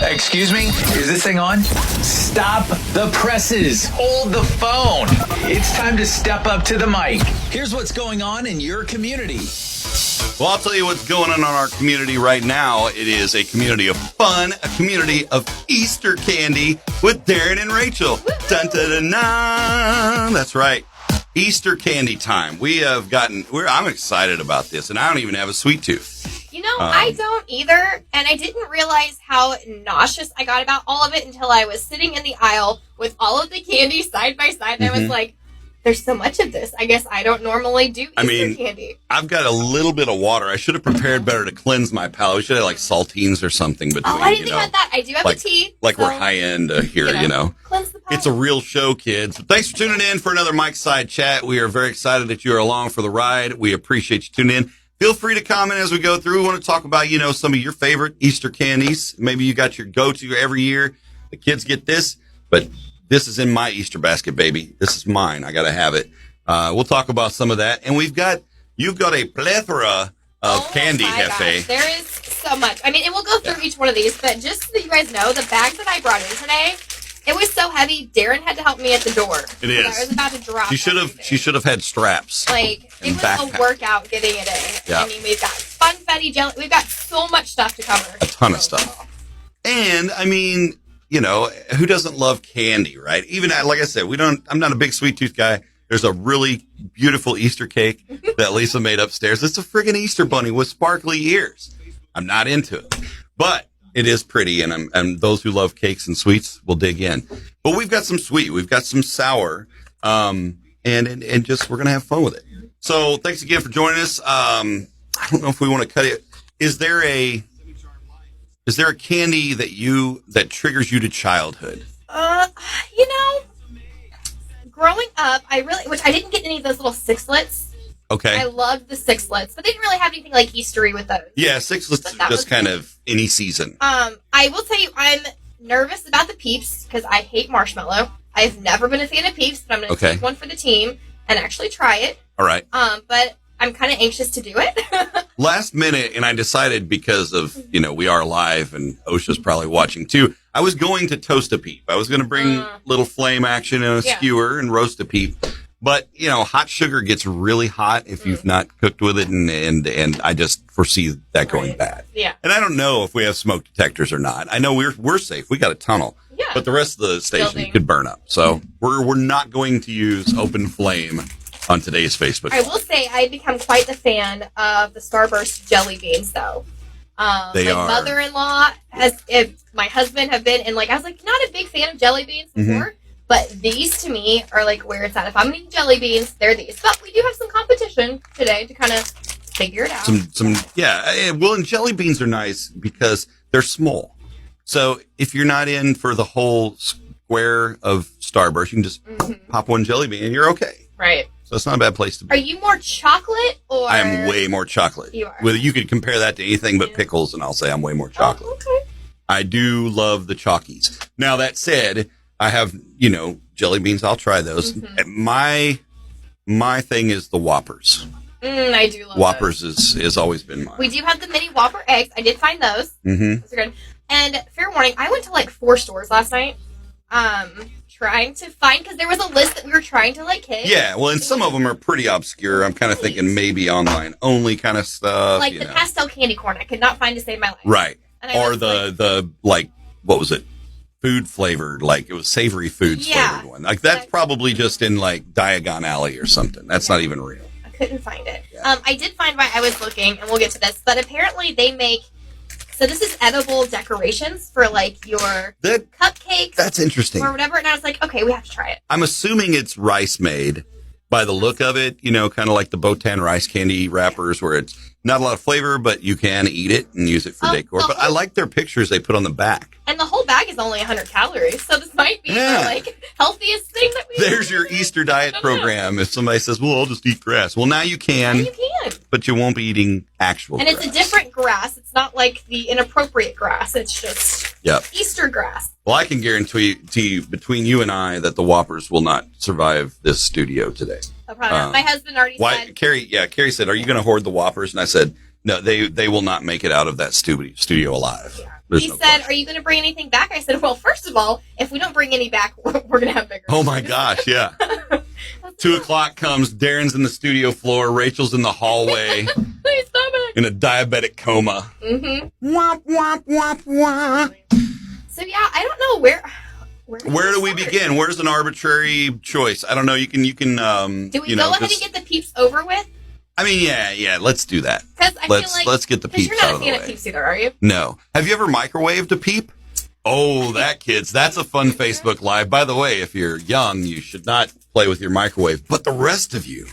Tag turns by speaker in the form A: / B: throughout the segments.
A: Excuse me? Is this thing on? Stop the presses. Hold the phone. It's time to step up to the mic. Here's what's going on in your community.
B: Well, I'll tell you what's going on in our community right now. It is a community of fun, a community of Easter candy with Darren and Rachel. Dun, dun, dun, dun. That's right. Easter candy time. I'm excited about this, and I don't even have a sweet tooth.
C: You know, I don't either, and I didn't realize how nauseous I got about all of it until I was sitting in the aisle with all of the candy side by side, and I was like, there's so much of this. I guess I don't normally do Easter candy.
B: I've got a little bit of water. I should have prepared better to cleanse my palate. We should have, like, saltines or something between,
C: I didn't think about that. I do have a tea.
B: Like, we're high-end here, you know.
C: Cleanse the palate.
B: It's a real show, kids. Thanks for tuning in for another Mike's Side Chat. We are very excited that you are along for the ride. We appreciate you tuning in. Feel free to comment as we go through. We want to talk about, some of your favorite Easter candies. Maybe you got your go-to every year. The kids get this, but this is in my Easter basket, baby. This is mine. I got to have it. We'll talk about some of that. And you've got a plethora of candy, Hefe.
C: There is so much. I mean, and we'll go through each one of these, but just so that you guys know, the bag that I brought in today, it was so heavy, Darren had to help me at the door.
B: It is.
C: I was about to drop
B: She should have had straps.
C: Like, it was a workout getting it in.
B: Yeah.
C: I mean, we've got funfetti jelly. We've got so much stuff to cover.
B: A ton of stuff. And, I mean, who doesn't love candy, right? Even, like I said, I'm not a big sweet tooth guy. There's a really beautiful Easter cake that Lisa made upstairs. It's a friggin' Easter bunny with sparkly ears. I'm not into it, but it is pretty, and those who love cakes and sweets will dig in. But we've got some sweet, we've got some sour, and just we're gonna have fun with it. So thanks again for joining us. I don't know if we want to cut it. Is there a candy that triggers you to childhood?
C: Growing up, which I didn't get any of those little sixlets.
B: Okay.
C: I loved the sixlets, but they didn't really have anything like Eastery with those.
B: Yeah, sixlets are just kind of any season.
C: I will tell you, I'm nervous about the Peeps because I hate marshmallow. I've never been a fan of Peeps, but I'm going to take one for the team and actually try it.
B: All right.
C: But I'm kind of anxious to do it.
B: Last minute, and I decided because of, we are live and OSHA's probably watching too, I was going to toast a Peep. I was going to bring little flame action and a skewer and roast a Peep. But, hot sugar gets really hot if you've not cooked with it, and I just foresee that going bad.
C: Yeah.
B: And I don't know if we have smoke detectors or not. I know we're safe. We got a tunnel.
C: Yeah.
B: But the rest of the station could burn up. So we're not going to use open flame on today's Facebook.
C: I will say I've become quite the fan of the Starburst jelly beans, though.
B: They are.
C: My mother-in-law my husband have been, and I was not a big fan of jelly beans before, but these to me are where it's at. If I'm eating jelly beans, they're these. But we do have some competition today to kind of figure it out.
B: Well, and jelly beans are nice because they're small. So if you're not in for the whole square of Starburst, you can just pop one jelly bean and you're okay.
C: Right.
B: So it's not a bad place to be.
C: Are you more chocolate or?
B: I am way more chocolate.
C: You are.
B: You could compare that to anything but pickles, and I'll say I'm way more chocolate.
C: Oh, okay.
B: I do love the Chalkies. Now, that said, I have, jelly beans. I'll try those. My thing is the Whoppers.
C: I do love
B: Whoppers has always been mine.
C: We do have the mini Whopper eggs. I did find those. Those are good. And fair warning, I went to 4 stores last night. Trying to find, because there was a list that we were trying to hit.
B: Yeah, well, and some of them are pretty obscure. I'm kind of thinking maybe online only kind of stuff.
C: Like the pastel candy corn, I could not find to save my life.
B: Right. Or the what was it? Food flavored, it was savory foods flavored one. That's probably just in Diagon Alley or something. That's not even real.
C: I couldn't find it. Yeah. I did find why I was looking, and we'll get to this, but apparently they make. So this is edible decorations for your cupcakes.
B: That's interesting.
C: Or whatever. And I was like, okay, we have to try it.
B: I'm assuming it's rice made by the look of it, kind of like the Botan rice candy wrappers where it's not a lot of flavor, but you can eat it and use it for decor. But I like their pictures they put on the back.
C: And the whole bag is only 100 calories. So this might be the healthiest thing that we
B: There's your Easter diet program. If somebody says, well, I'll just eat grass. Well, now you can.
C: Now you can.
B: But you won't be eating actual grass.
C: And it's a different grass. It's not like the inappropriate grass. It's just Easter grass.
B: Well, I can guarantee you, between you and I, that the Whoppers will not survive this studio today.
C: No problem. My husband already said.
B: Carrie said, are you going to hoard the Whoppers? And I said, No, they will not make it out of that studio alive.
C: Yeah.
B: There's
C: He
B: no
C: said,
B: question.
C: "Are you going to bring anything back?" I said, "Well, first of all, if we don't bring any back, we're going to have bigger."
B: Oh my gosh, yeah. 2:00 comes, Darren's in the studio floor, Rachel's in the hallway
C: Please stop it.
B: in a diabetic coma.
C: Mm-hmm.
B: Womp, womp, womp, womp.
C: So yeah, I don't know where
B: Where do we
C: start?
B: begin? Where's an arbitrary choice? I don't know. You can
C: Do we
B: you
C: go
B: know,
C: ahead and get the peeps over with?
B: I mean, yeah, let's do that.
C: Because I feel like
B: Let's get the
C: 'cause
B: peeps
C: you're not
B: out
C: a
B: of the
C: fan of
B: way.
C: peeps either, are you?
B: No. Have you ever microwaved a peep? Oh, that's a fun Facebook Live. By the way, if you're young, you should not play with your microwave. But the rest of you,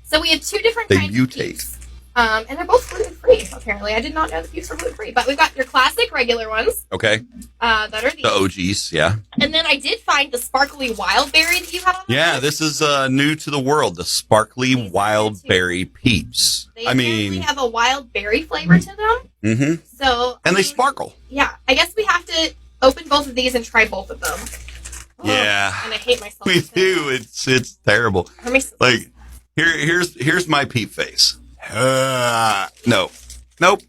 C: So we have two different
B: they
C: kinds
B: mutate.
C: of peeps. And they're both gluten-free, apparently. I did not know the peeps were gluten-free. But we've got your classic regular ones
B: Okay?
C: that are these.
B: The OGs, yeah.
C: And then I did find the sparkly wild berry that you had on the
B: Yeah,
C: list.
B: this is new to the world, the sparkly
C: These are
B: wild
C: good, too.
B: berry peeps.
C: They
B: I
C: apparently
B: mean,
C: have a wild berry flavor to them.
B: mm-hmm.
C: So
B: And they
C: I mean,
B: sparkle.
C: Yeah, I guess we have to open both of these and try both of them.
B: Yeah.
C: And I hate myself.
B: Me
C: for saying
B: too.
C: that.
B: It's terrible.
C: Let me-
B: Like, here's my peep face. Nope. Can't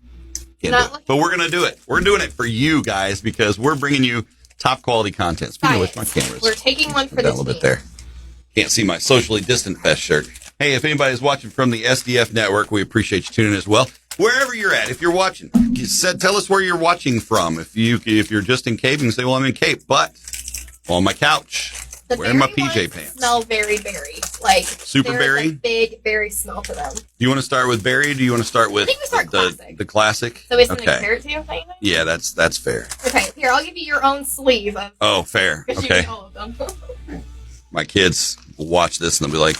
B: do
C: Not
B: it.
C: looking-
B: But we're gonna do it. We're doing it for you guys because we're bringing you top quality content. Speaking of which, my camera's
C: We're taking one for
B: down
C: the
B: a little
C: team.
B: bit there. Can't see my socially distant fest shirt. Hey, if anybody's watching from the SDF network, we appreciate you tuning in as well. Wherever you're at, if you're watching, tell us where you're watching from. If you're just in Cape, you can say, "Well, I'm in Cape," but on my couch,
C: The
B: wearing my
C: berry
B: PJ
C: ones
B: pants.
C: smell very berry, like
B: Super
C: there's
B: berry?
C: a big berry smell to them.
B: Do you want to start with berry? Or do you want to start with
C: I think we start classic.
B: the classic?
C: So we something to
B: Okay.
C: compare it to, anything?
B: Yeah, that's fair.
C: Okay, here I'll give you your own sleeve of
B: Oh, fair.
C: because you
B: Okay.
C: eat all of them.
B: My kids will watch this and they'll be like,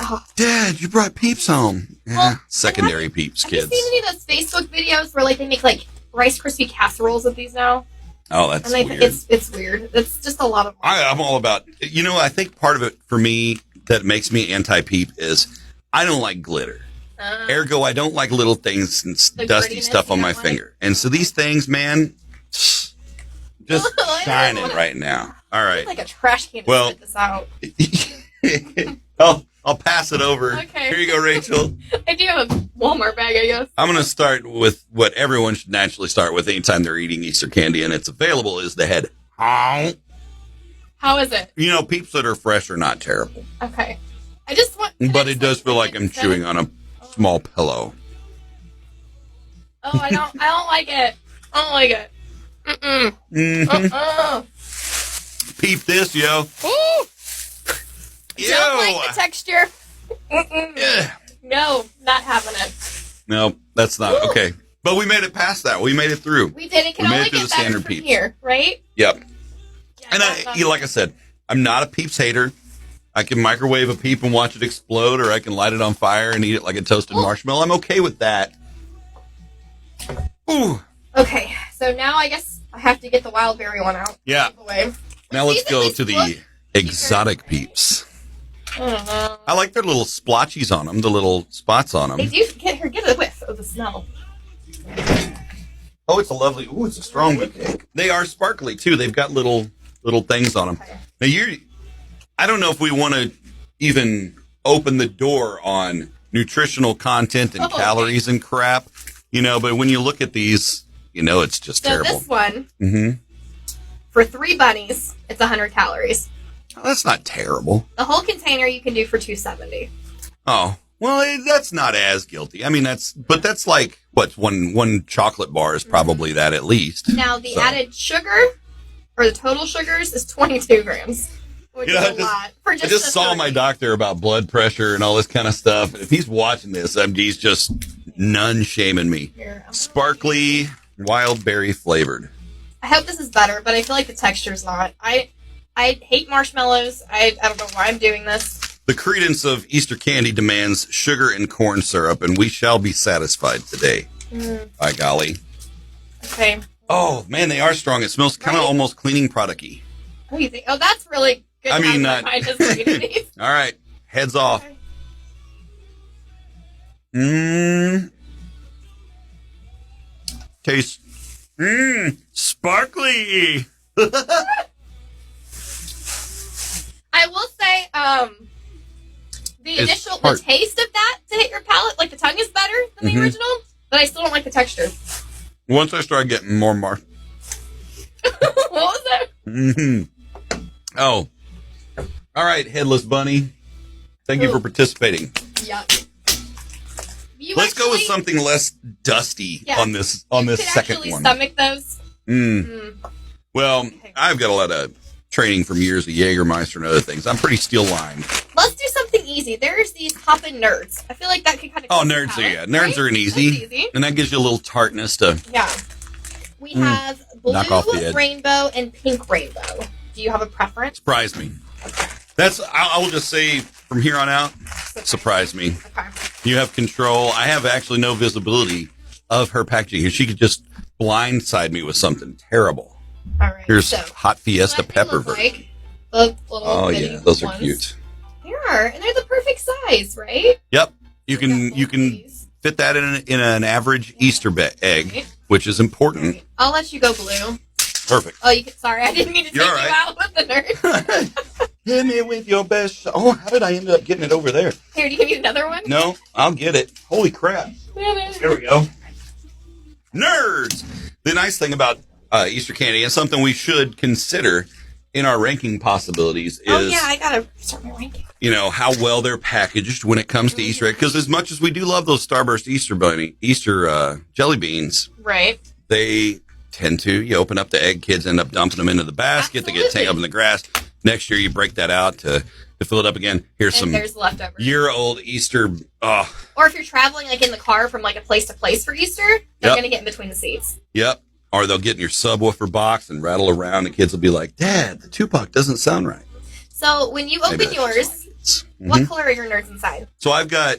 C: Oh.
B: "Dad, you brought peeps home." Yeah,
C: Well,
B: secondary peeps,
C: Have
B: kids.
C: you seen any of those Facebook videos where like they make like Rice Krispie casseroles of these now?
B: Oh, that's
C: And they,
B: weird.
C: it's weird. It's just a lot of.
B: I'm all about, I think part of it for me that makes me anti-peep is I don't like glitter. Ergo, I don't like little things and
C: The
B: dusty
C: grittiness
B: stuff on
C: you
B: my
C: don't like?
B: finger. And so these things, man, just
C: I
B: shining
C: don't
B: right now. All right.
C: It's like a trash can to
B: Well-
C: spit this out.
B: I'll pass it over.
C: Okay.
B: Here you go, Rachel.
C: I do have a Walmart bag, I guess.
B: I'm going to start with what everyone should naturally start with anytime they're eating Easter candy, and it's available, is the head.
C: How is it?
B: Peeps that are fresh are not terrible.
C: Okay. I just want.
B: But it does feel like I'm chewing on a small pillow.
C: Oh, I don't like it. I don't like it. Mm-mm.
B: Mhm. Peep this, yo.
C: Ooh.
B: Yo.
C: Don't like the texture. Mm-mm.
B: Yeah.
C: No, not having it.
B: No, that's not okay. But we made it past that. We made it through.
C: We did. It can
B: We made
C: only
B: it through
C: get
B: the
C: better
B: standard
C: from
B: peeps.
C: here, right?
B: Yep.
C: Yeah,
B: And like I said, I'm not a Peeps hater. I can microwave a peep and watch it explode, or I can light it on fire and eat it like a toasted marshmallow. I'm okay with that. Ooh.
C: Okay, so now I guess I have to get the wild berry one out.
B: Yeah.
C: Out the way.
B: Now let's
C: These
B: go
C: at
B: to
C: least
B: the
C: look
B: exotic peeps.
C: I don't know.
B: I like their little splotchies on them, the little spots on
C: They
B: them.
C: do get a whiff of the smell.
B: Oh, it's a lovely. Ooh, it's a strong cake. They are sparkly too. They've got little things on them.
C: Okay.
B: Now I don't know if we want to even open the door on nutritional content and
C: Oh, okay.
B: calories and crap, but when you look at these, it's just
C: So
B: terrible.
C: this one,
B: Mm-hmm.
C: for 3 bunnies, it's 100 calories.
B: Oh, that's not terrible.
C: The whole container you can do for 270.
B: Oh, well, that's not as guilty. I mean, that's like what one chocolate bar is probably that at least.
C: Now the
B: So.
C: added sugar, or the total sugars, is 22 grams, which is a lot. For
B: I just
C: the
B: saw
C: 3.
B: my doctor about blood pressure and all this kind of stuff. If he's watching this, he's just none shaming me.
C: Here, I'm
B: Sparkly, wild berry flavored.
C: I hope this is better, but I feel like the texture's not. I hate marshmallows. I don't know why I'm doing this.
B: The credence of Easter candy demands sugar and corn syrup, and we shall be satisfied today. By golly.
C: Okay.
B: Oh, man, they are strong. It smells kind of
C: Right?
B: almost cleaning product-y.
C: Oh, you think? Oh, that's really good.
B: I mean,
C: I just reading these.
B: All right, heads off.
C: Okay.
B: Taste. Sparkly.
C: I will say, The taste of that to hit your palate, like the tongue is better than the original, but I still don't like the texture.
B: Once I started getting more
C: What was that?
B: Oh. All right, Headless Bunny. Thank you for participating.
C: Yeah.
B: Let's go with something less dusty on this second one.
C: Stomach those.
B: Well, I've got a lot of training from years of Jägermeister and other things. I'm pretty steel-lined.
C: Let's do something easy. There's these Hoppin' Nerds. I feel like that could kind of...
B: Nerds are an easy. And that gives you a little tartness to...
C: Yeah. We have blue, rainbow, and pink rainbow. Do you have a preference?
B: Surprise me. I will just say from here on out, surprise me.
C: Okay.
B: You have control. I have actually no visibility of her packaging. She could just blindside me with something terrible.
C: All right.
B: Here's Hot Fiesta Pepper.
C: Like
B: those are cute.
C: They are, and they're the perfect size, right?
B: Yep. You can fit that in an average Easter egg, which is important.
C: Right. I'll let you go blue.
B: Perfect.
C: Oh, sorry, I didn't mean to take you out with the nerd.
B: Hit me with your best. Oh, how did I end up getting it over there?
C: Here, do you need another one?
B: No, I'll get it. Holy crap. There we go. Nerds! The nice thing about Easter candy, and something we should consider in our ranking possibilities, is...
C: Oh, yeah, I gotta start my ranking.
B: How well they're packaged when it comes to Easter egg. Because as much as we do love those Starburst Easter jelly beans...
C: Right.
B: They tend to, you open up the egg, kids end up dumping them into the basket.
C: Absolutely.
B: They get tangled up in the grass. Next year, you break that out to fill it up again. Here's
C: there's leftover
B: year-old Easter.
C: Or if you're traveling in the car from a place to place for Easter, they're going to get in between the seats.
B: Yep. Or they'll get in your subwoofer box and rattle around. The kids will be like, "Dad, the Tupac doesn't sound right."
C: So when you open yours, what color are your nerds inside?
B: So I've got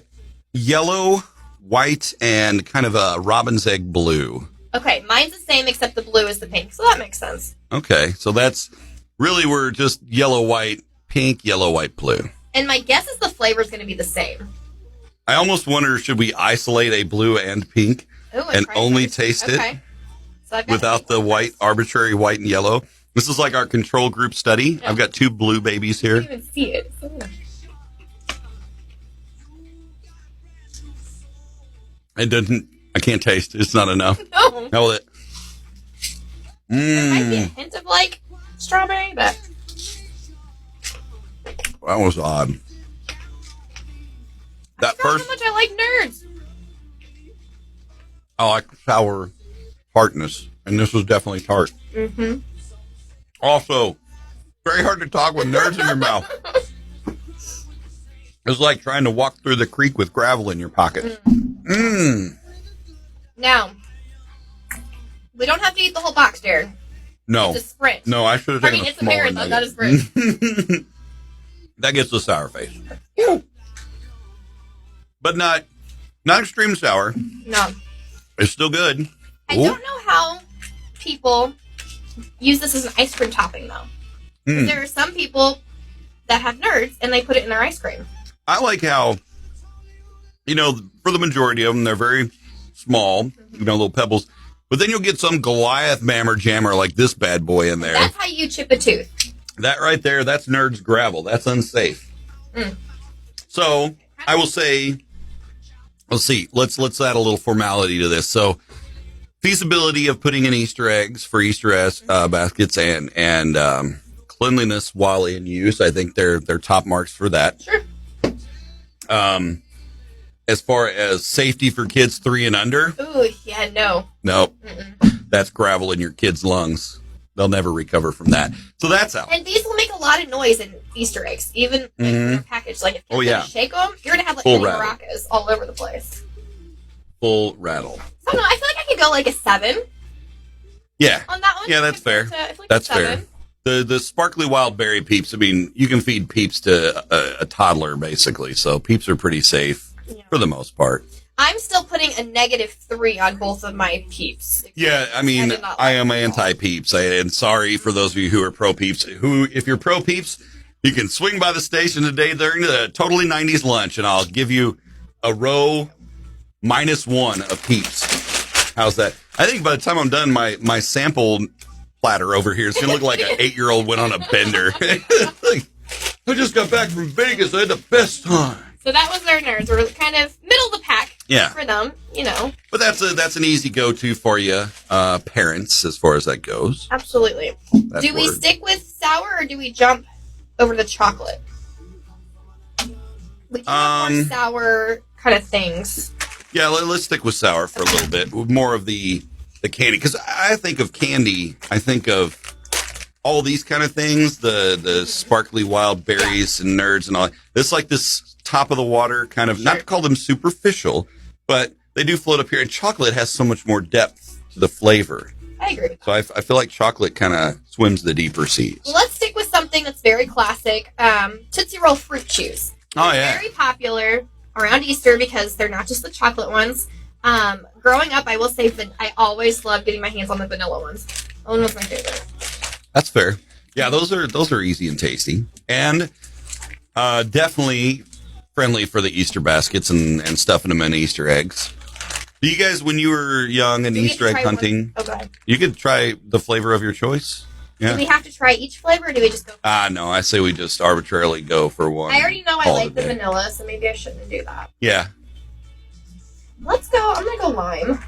B: yellow, white, and kind of a robin's egg blue.
C: Okay, mine's the same except the blue is the pink, so that makes sense.
B: Okay, so we're just yellow, white, pink, yellow, white, blue.
C: And my guess is the flavor is going to be the same.
B: I almost wonder, should we isolate a blue and pink and only taste it without the white, arbitrary white and yellow? This is like our control group study. Yeah. I've got 2 blue babies here.
C: I can't even see it.
B: I can't taste. It's not enough.
C: No.
B: How will it?
C: There might be a hint of strawberry, but
B: that was odd.
C: How much I like nerds.
B: I like sour tartness, and this was definitely tart.
C: Mm-hmm.
B: Also, very hard to talk with nerds in your mouth. It's like trying to walk through the creek with gravel in your pocket.
C: Now, we don't have to eat the whole box, Darren.
B: No.
C: It's a sprint.
B: No, I should have taken
C: it's a marathon, not a sprint.
B: That gets the sour face. But not extreme sour.
C: No.
B: It's still good.
C: I don't know how people use this as an ice cream topping, though. There are some people that have nerds, and they put it in their ice cream.
B: I like how, for the majority of them, they're very small, little pebbles. But then you'll get some Goliath mammer jammer like this bad boy in there.
C: That's how you chip a tooth.
B: That right there, that's nerds gravel. That's unsafe. So I will say, let's see, let's add a little formality to this. So feasibility of putting in Easter eggs for Easter baskets and cleanliness while in use. I think they're top marks for that.
C: Sure.
B: As far as safety for kids 3 and under.
C: Ooh, yeah, no.
B: Nope. That's gravel in your kids' lungs. They'll never recover from that. So that's out.
C: And these will make a lot of noise in Easter eggs, even when they're packaged. If you shake them, you're going to have mini maracas all over the place.
B: Full rattle.
C: I don't know. I feel like I could go a 7.
B: Yeah.
C: On that one.
B: Yeah, that's fair. That's fair. The sparkly wild berry peeps, you can feed peeps to a toddler, basically. So peeps are pretty safe for the most part.
C: I'm still putting a -3 on both of my peeps.
B: Yeah, I am anti-peeps. And sorry for those of you who are pro-peeps. If you're pro-peeps, you can swing by the station today during the Totally 90s lunch, and I'll give you a row -1 of peeps. How's that? I think by the time I'm done, my sample platter over here is going to look like an 8-year-old went on a bender. I just got back from Vegas. I had the best time.
C: So that was our nerds. We're kind of middle of the pack for them, you know.
B: But that's an easy go-to for you, parents, as far as that goes.
C: Absolutely. Do we stick with sour or do we jump over to chocolate? We do have more sour kind of things.
B: Yeah, let's stick with sour for a little bit. More of the candy. Because I think of candy, I think of all these kind of things, the sparkly wild berries and nerds and all. It's like this top of the water kind of, not to call them superficial, but they do float up here. And chocolate has so much more depth to the flavor.
C: I agree.
B: So I feel like chocolate kind of swims the deeper seas.
C: Well, let's stick with something that's very classic. Tootsie Roll fruit chews.
B: Oh, yeah.
C: Very popular around Easter because they're not just the chocolate ones. Growing up, I will say that I always loved getting my hands on the vanilla ones. That one was my favorite.
B: That's fair. Yeah, those are easy and tasty. And definitely friendly for the Easter baskets and stuffing them in Easter eggs. Do you guys, when you were young and Easter egg hunting, you could try the flavor of your choice? Yeah.
C: Do we have to try each flavor, or do we just go?
B: No, I say we just arbitrarily go for one.
C: I already know I like the vanilla, so maybe I shouldn't do that.
B: Yeah.
C: Let's go. I'm going to go lime.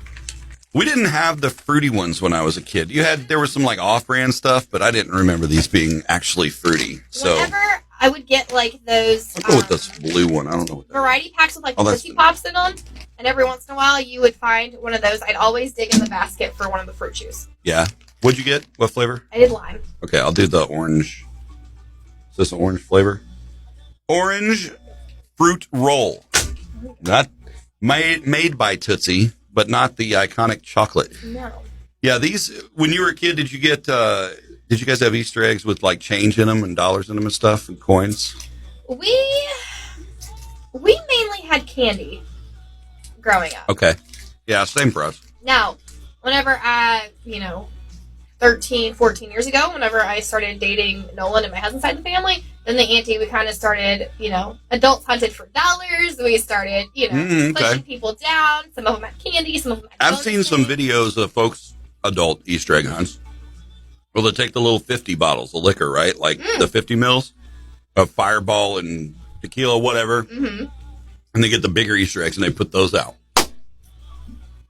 B: We didn't have the fruity ones when I was a kid. There was some like off-brand stuff, but I didn't remember these being actually fruity. So
C: whenever I would get like those,
B: I'll go with this blue one. I don't know what that
C: variety packs with like Tootsie Pops in them, and every once in a while you would find one of those. I'd always dig in the basket for one of the fruit chews.
B: Yeah. What'd you get? What flavor?
C: I did lime.
B: Okay, I'll do the orange. Is this an orange flavor? Orange fruit roll. Not made by Tootsie, but not the iconic chocolate.
C: No.
B: Yeah, these, when you were a kid, did you guys have Easter eggs with like change in them and dollars in them and stuff and coins?
C: We mainly had candy growing up.
B: Okay. Yeah, same for us.
C: Now, whenever 13, 14 years ago, whenever I started dating Nolan and my husband's side of the family, then the auntie, we kind of started, adults hunted for dollars. We started, pushing people down. Some of them had candy, some of them had
B: I've seen some videos of folks, adult Easter egg hunts. Well, they take the little 50 bottles of liquor, right? Like the 50 mils of Fireball and tequila, whatever. Mm-hmm. And they get the bigger Easter eggs and they put those out.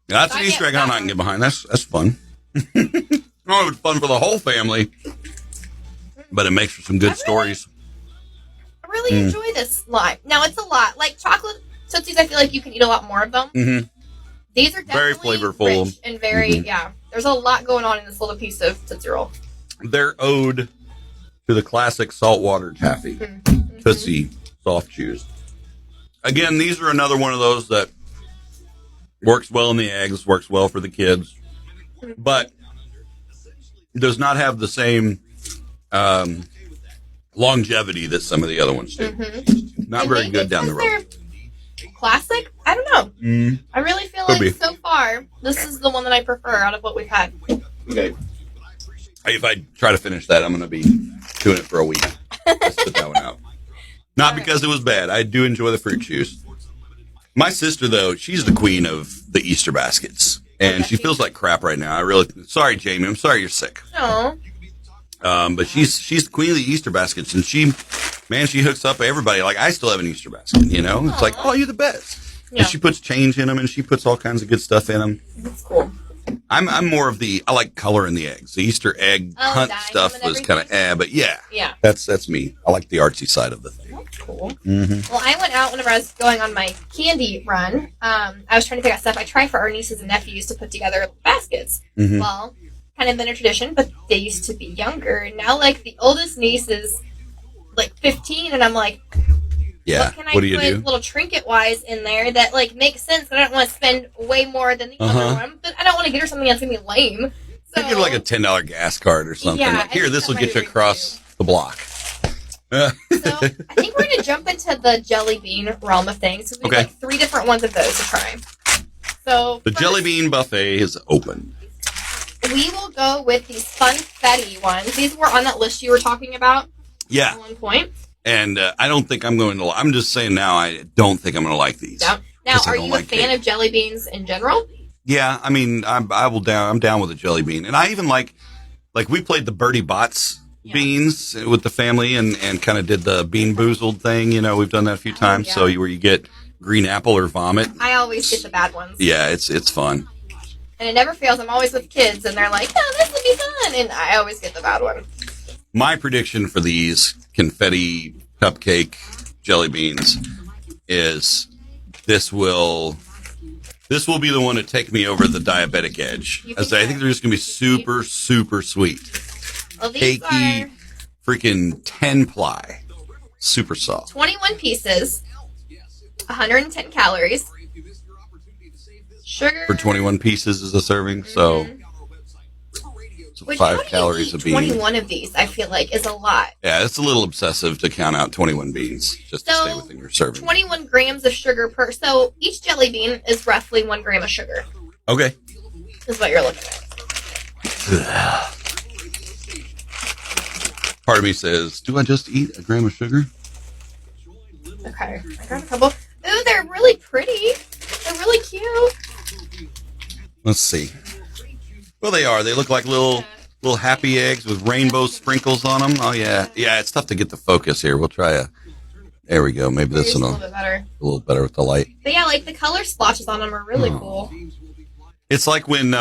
B: That's an Easter egg hunt I can get behind. That's fun. Oh, it's fun for the whole family. But it makes for some good stories.
C: I really enjoy this lime. Now, it's a lot. Like chocolate Tootsies, I feel like you can eat a lot more of them. Mm-hmm. These are definitely
B: very flavorful.
C: Rich and very, there's a lot going on in this little piece of Tootsie Roll.
B: They're ode to the classic saltwater taffy. Mm-hmm. Tootsie soft chews. Again, these are another one of those that works well in the eggs, works well for the kids, but does not have the same longevity that some of the other ones do. Mm-hmm. Not very good down the road.
C: Classic? I don't know. I really feel like so far, this is the one that I prefer out of what we've had.
B: Okay. If I try to finish that, I'm going to be doing it for a week. Let's put that one out. Not because it was bad. I do enjoy the fruit juice. My sister, though, she's the queen of the Easter baskets. And she feels like crap right now. Sorry, Jamie. I'm sorry you're sick.
C: No.
B: But she's the queen of the Easter baskets. And she hooks up everybody. Like, I still have an Easter basket, you know? It's like, oh, you're the best. Yeah. And she puts change in them, and she puts all kinds of good stuff in them.
C: That's cool.
B: I'm more of I like color in the eggs. The Easter egg hunt stuff was kind of but yeah. That's me. I like the artsy side of the thing.
C: That's cool. Mm-hmm. Well, I went out whenever I was going on my candy run. I was trying to pick out stuff I try for our nieces and nephews to put together baskets. Mm-hmm. Well, kind of been a tradition, but they used to be younger. And now, like, the oldest niece is, like, 15, and I'm like, what do you do? Little trinket-wise in there that, like, makes sense, but I don't want to spend way more than the other one. But I don't want to get her something that's going to be lame. So,
B: you get like a $10 gas card or something.
C: Yeah,
B: like, here, this will get you across the block.
C: So I think we're going to jump into the jelly bean realm of things. So we have like 3 different ones of those to try. So
B: the jelly bean buffet is open.
C: We will go with these funfetti ones. These were on that list you were talking about.
B: Yeah.
C: At one point.
B: And I don't think I'm going to. I'm just saying now. I don't think I'm going to like these.
C: Yeah. Now, are you a fan of jelly beans in general?
B: Yeah. I mean, I'm down with a jelly bean, and I even like we played the Bertie Bott's beans with the family and kind of did the bean boozled thing. You know, we've done that a few times.
C: Yeah.
B: So where you get green apple or vomit.
C: I always get the bad ones.
B: Yeah, it's fun.
C: And it never fails. I'm always with kids, and they're like, oh, this would be fun. And I always get the bad one.
B: My prediction for these confetti cupcake jelly beans is this will be the one to take me over the diabetic edge. As I think they're just going to be super, super sweet.
C: Well, these
B: Cakey,
C: are
B: freaking 10 ply. Super soft.
C: 21 pieces, 110 calories. Sugar.
B: For 21 pieces is a serving, so
C: Which,
B: 5
C: how do you
B: calories
C: eat
B: a bean.
C: 21 of these, I feel like, is a lot.
B: Yeah, it's a little obsessive to count out 21 beans just to stay within your serving.
C: 21 grams of sugar per. So each jelly bean is roughly 1 gram of sugar.
B: Okay.
C: Is what you're looking at.
B: Part of me says, do I just eat a gram of sugar?
C: Okay, I got a couple. Ooh, they're really pretty. They're really cute.
B: Let's see. Well, they are. They look like little happy eggs with rainbow sprinkles on them. Oh, yeah. Yeah, it's tough to get the focus here. We'll try a... There we go. Maybe this one
C: a little bit better.
B: a little better with the light.
C: But yeah, like the color splotches on them are really cool.
B: It's like when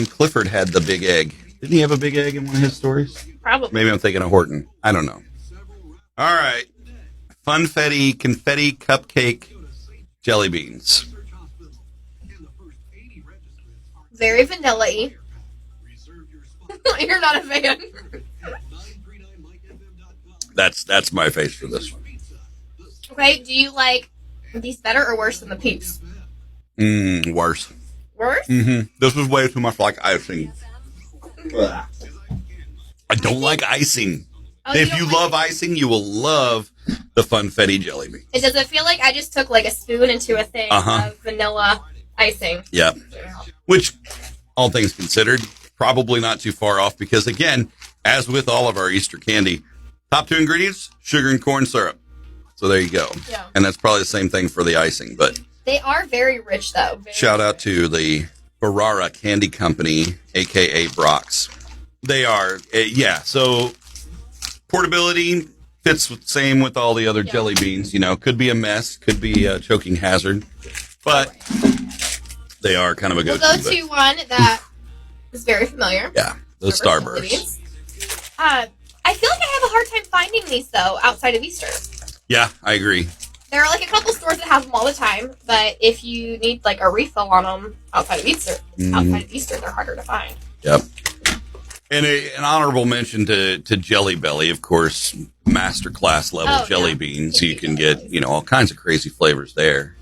B: Clifford had the big egg. Didn't he have a big egg in one of his stories?
C: Probably.
B: Maybe I'm thinking of Horton. I don't know. All right. Funfetti confetti cupcake jelly beans.
C: Very vanilla-y. You're not a fan.
B: That's my face for this one.
C: Okay, do you like these better or worse than the Peeps?
B: Worse.
C: Worse?
B: This was way too much like icing. I don't like icing.
C: Oh,
B: If
C: don't
B: you
C: like
B: love
C: it?
B: icing, you will love the Funfetti jelly bean.
C: Does it feel like I just took like a spoon into a thing of vanilla icing?
B: Yeah. Which, all things considered, probably not too far off because, again, as with all of our Easter candy, top 2 ingredients, sugar and corn syrup. So there you go.
C: Yeah.
B: And that's probably the same thing for the icing. But
C: They are very rich, though. Very
B: shout out to the Ferrara Candy Company, a.k.a. Brock's. They are, so portability fits same with all the other jelly beans. You know, could be a mess, could be a choking hazard, but they are kind of a
C: We'll
B: go-to.
C: go to one that is very familiar.
B: Yeah, the Starburst.
C: I feel like I have a hard time finding these, though, outside of Easter.
B: Yeah, I agree.
C: There are like a couple stores that have them all the time, but if you need like a refill on them outside of Easter, they're harder to find.
B: Yep. And an honorable mention to Jelly Belly, of course, masterclass level jelly beans. You can get, all kinds of crazy flavors there.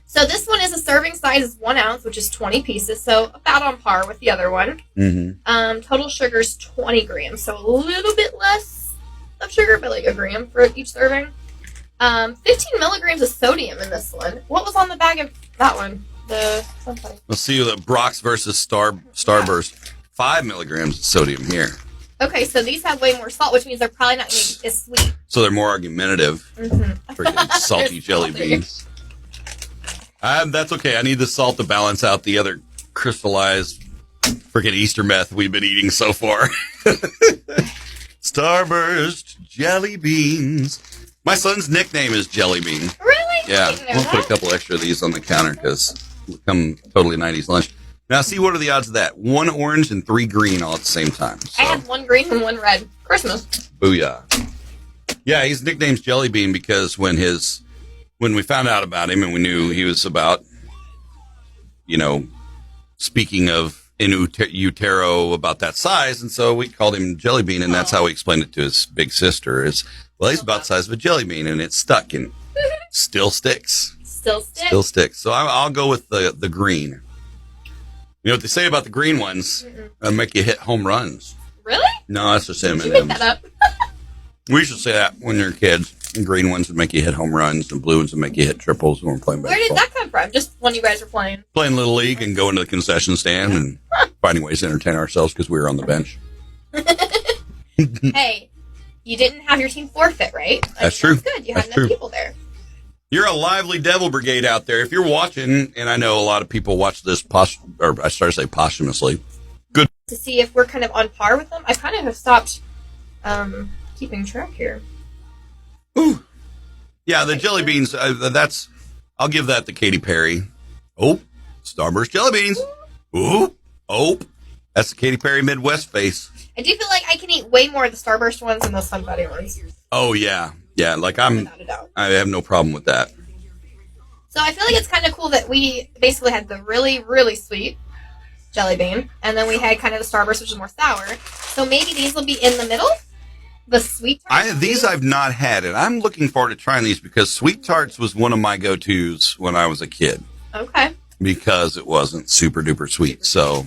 C: So this one is a serving size is 1 ounce, which is 20 pieces, so about on par with the other one. Total sugar is 20 grams, so a little bit less of sugar, but like a gram for each serving. 15 milligrams of sodium in this one. What was on the bag of that one?
B: Let's see the Brock's versus Starburst. 5 milligrams of sodium here.
C: Okay, so these have way more salt, which means they're probably not going to be as sweet.
B: So they're more argumentative. Freaking salty jelly beans. That's okay. I need the salt to balance out the other crystallized freaking Easter meth we've been eating so far. Starburst jelly beans. My son's nickname is Jelly Bean.
C: Really?
B: Yeah, we'll put a couple extra of these on the counter because it'll come totally 90s lunch. Now, see, what are the odds of that? 1 orange and 3 green all at the same time. So.
C: I have 1 green and 1 red. Christmas.
B: Booyah. Yeah, his nickname's Jelly Bean because when we found out about him and we knew he was about, speaking of in utero about that size, and so we called him Jelly Bean, and that's how we explained it to his big sister is, well, he's about the size of a jelly bean, and it's stuck and still sticks.
C: Still sticks.
B: Still sticks. So I'll go with the green. You know what they say about the green ones? They'll make you hit home runs.
C: Really?
B: No, that's just
C: Did you make that up?
B: We should say that when you're kids. And green ones would make you hit home runs, and blue ones would make you hit triples when we're playing
C: Where
B: baseball.
C: did that come from? Just when you guys were playing?
B: Playing Little League and going to the concession stand and finding ways to entertain ourselves because we were on the bench.
C: Hey, you didn't have your team forfeit, right?
B: That's true.
C: That's good. You
B: That's
C: had
B: true.
C: enough people there.
B: You're a lively devil brigade out there. If you're watching, and I know a lot of people watch this, posthumously. Good.
C: To see if we're kind of on par with them. I kind of have stopped keeping track here.
B: Ooh. Yeah, the jelly beans, I'll give that to Katy Perry. Oh, Starburst jelly beans. Ooh. Oh, that's the Katy Perry Midwest face.
C: I do feel like I can eat way more of the Starburst ones than those Fun Buddy ones.
B: Oh, yeah. Yeah, like I have no problem with that.
C: So I feel like it's kind of cool that we basically had the really, really sweet jelly bean, and then we had kind of the Starburst, which is more sour. So maybe these will be in the middle? The sweet tarts?
B: These I've not had, and I'm looking forward to trying these because Sweet Tarts was one of my go-tos when I was a kid.
C: Okay.
B: Because it wasn't super duper sweet. So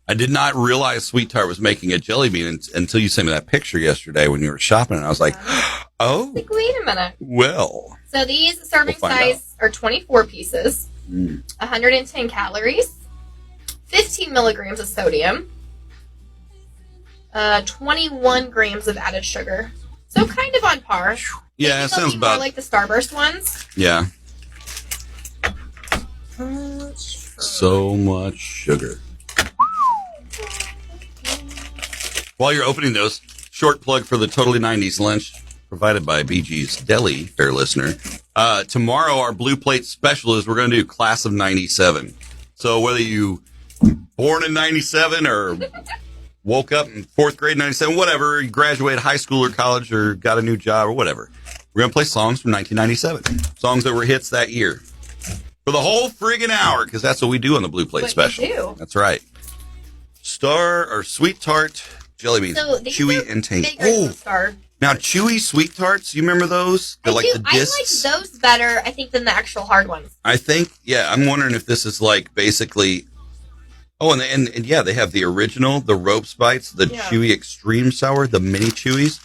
B: I did not realize Sweet Tart was making a jelly bean until you sent me that picture yesterday when you were shopping, and I was like, oh.
C: Like, wait a minute.
B: Well.
C: So these serving size are 24 pieces, 110 calories, 15 milligrams of sodium, 21 grams of added sugar. So kind of on par.
B: Yeah, it sounds about
C: more like the Starburst ones.
B: Yeah. So much sugar. While you're opening those, short plug for the Totally 90s lunch provided by BG's Deli, fair listener. Tomorrow, our Blue Plate special is we're going to do Class of 97. So whether you born in 97 or woke up in 4th grade 97, whatever, you graduated high school or college or got a new job or whatever, we're going to play songs from 1997. Songs that were hits that year. For the whole friggin' hour, because that's what we do on the Blue Plate special.
C: Do.
B: That's right. Sweet Tart jelly beans,
C: so
B: chewy and tangy.
C: Star.
B: Now chewy Sweet Tarts, you remember those? They're like the discs.
C: I like those better, I think, than the actual hard ones.
B: I think, yeah. I'm wondering if this is like basically. Oh, and yeah, they have the original, the Ropes Bites, the chewy extreme sour, the mini chewies.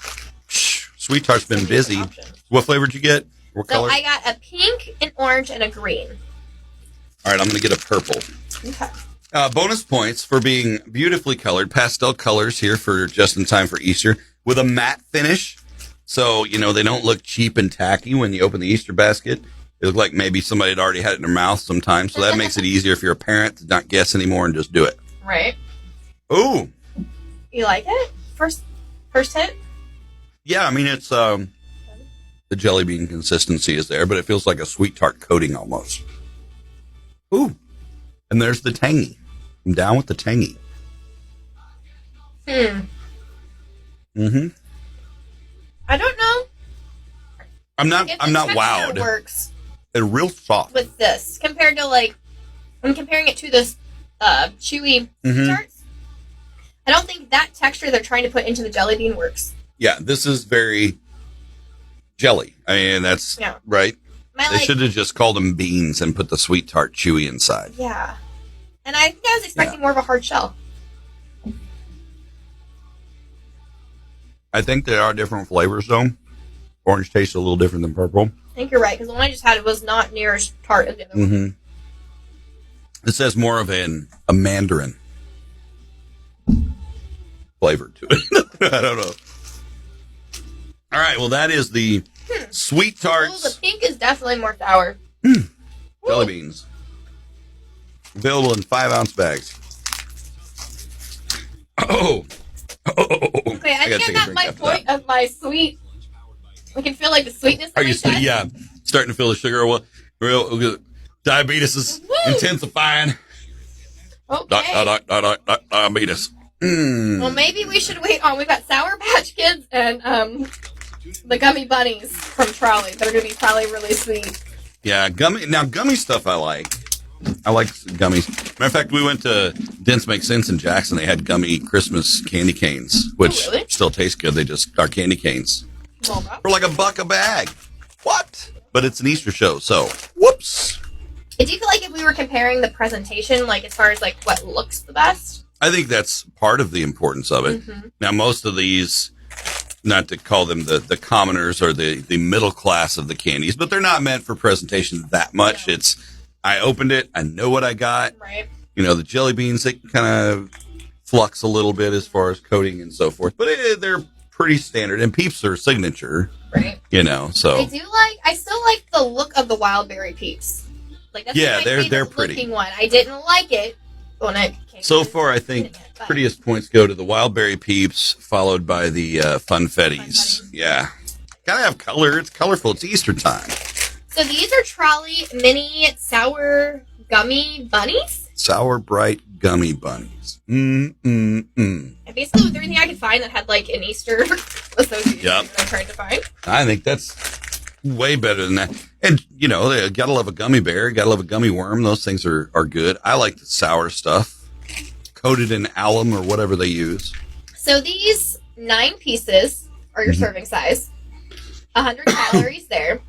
B: Sweet Tart's been busy. What flavor did you get? What color?
C: I got a pink, an orange, and a green.
B: All right, I'm going to get a purple.
C: Okay.
B: Bonus points for being beautifully colored, pastel colors here for just in time for Easter, with a matte finish. So, they don't look cheap and tacky when you open the Easter basket. It looked like maybe somebody had already had it in their mouth sometimes. So that makes it easier if you're a parent to not guess anymore and just do it.
C: Right.
B: Ooh.
C: You like it? First hit?
B: Yeah, I mean, it's the jelly bean consistency is there, but it feels like a Sweet Tart coating almost. Ooh. And there's the tangy. I'm down with the tangy. Mm-hmm.
C: I don't know.
B: I'm not wowed.
C: Works.
B: They're real soft.
C: With this, compared to I'm comparing it to this chewy tarts. I don't think that texture they're trying to put into the jelly bean works.
B: Yeah, this is very jelly. I mean, that's right. They should have just called them beans and put the Sweet Tart chewy inside.
C: Yeah. And I think I was expecting more of a hard shell.
B: I think there are different flavors, though. Orange tastes a little different than purple.
C: I think you're right, because the one I just had was not near as tart as the other one.
B: It says more of a mandarin flavor to it. I don't know. All right, well, that is the Sweet Tarts.
C: Oh, the pink is definitely more sour.
B: Jelly beans. Available in 5-ounce bags. Oh.
C: Okay, I think I'm at my point of my sweet. I can feel like the sweetness.
B: Are you still? Yeah, starting to feel the sugar. Well, real diabetes is intensifying.
C: Okay.
B: Diabetes.
C: Well, maybe we should wait on. We've got Sour Patch Kids and the Gummy Bunnies from Trolley. They're going to be probably really sweet.
B: Yeah, gummy stuff I like. I like gummies. Matter of fact, we went to Dents Make Sense in Jackson. They had gummy Christmas candy canes, which still taste good. They just are candy canes. For like $1 a bag. What? But it's an Easter show, so whoops.
C: Do you feel like if we were comparing the presentation, like as far as like what looks the best?
B: I think that's part of the importance of it. Now, most of these, not to call them the commoners or the middle class of the candies, but they're not meant for presentation that much. No. I opened it. I know what I got. Right. The jelly beans, they kind of flux a little bit as far as coating and so forth. But they're pretty standard. And Peeps are signature. Right. So.
C: I still like the look of the Wild Berry Peeps. Like, that's my
B: they're pretty.
C: One. I didn't like it when I came
B: So far, I think Prettiest points go to the Wild Berry Peeps, followed by the Funfettis. Yeah. Gotta have color. It's colorful. It's Easter time.
C: So these are Trolley mini sour gummy bunnies.
B: Sour Bright Gummy Bunnies.
C: And basically with everything I could find that had like an Easter association
B: Yep.
C: that I tried to find.
B: I think that's way better than that. And, you know, they gotta love a gummy bear. Gotta love a gummy worm. Those things are good. I like the sour stuff. Coated in alum or whatever they use.
C: So these 9 pieces are your serving size. 100 calories there.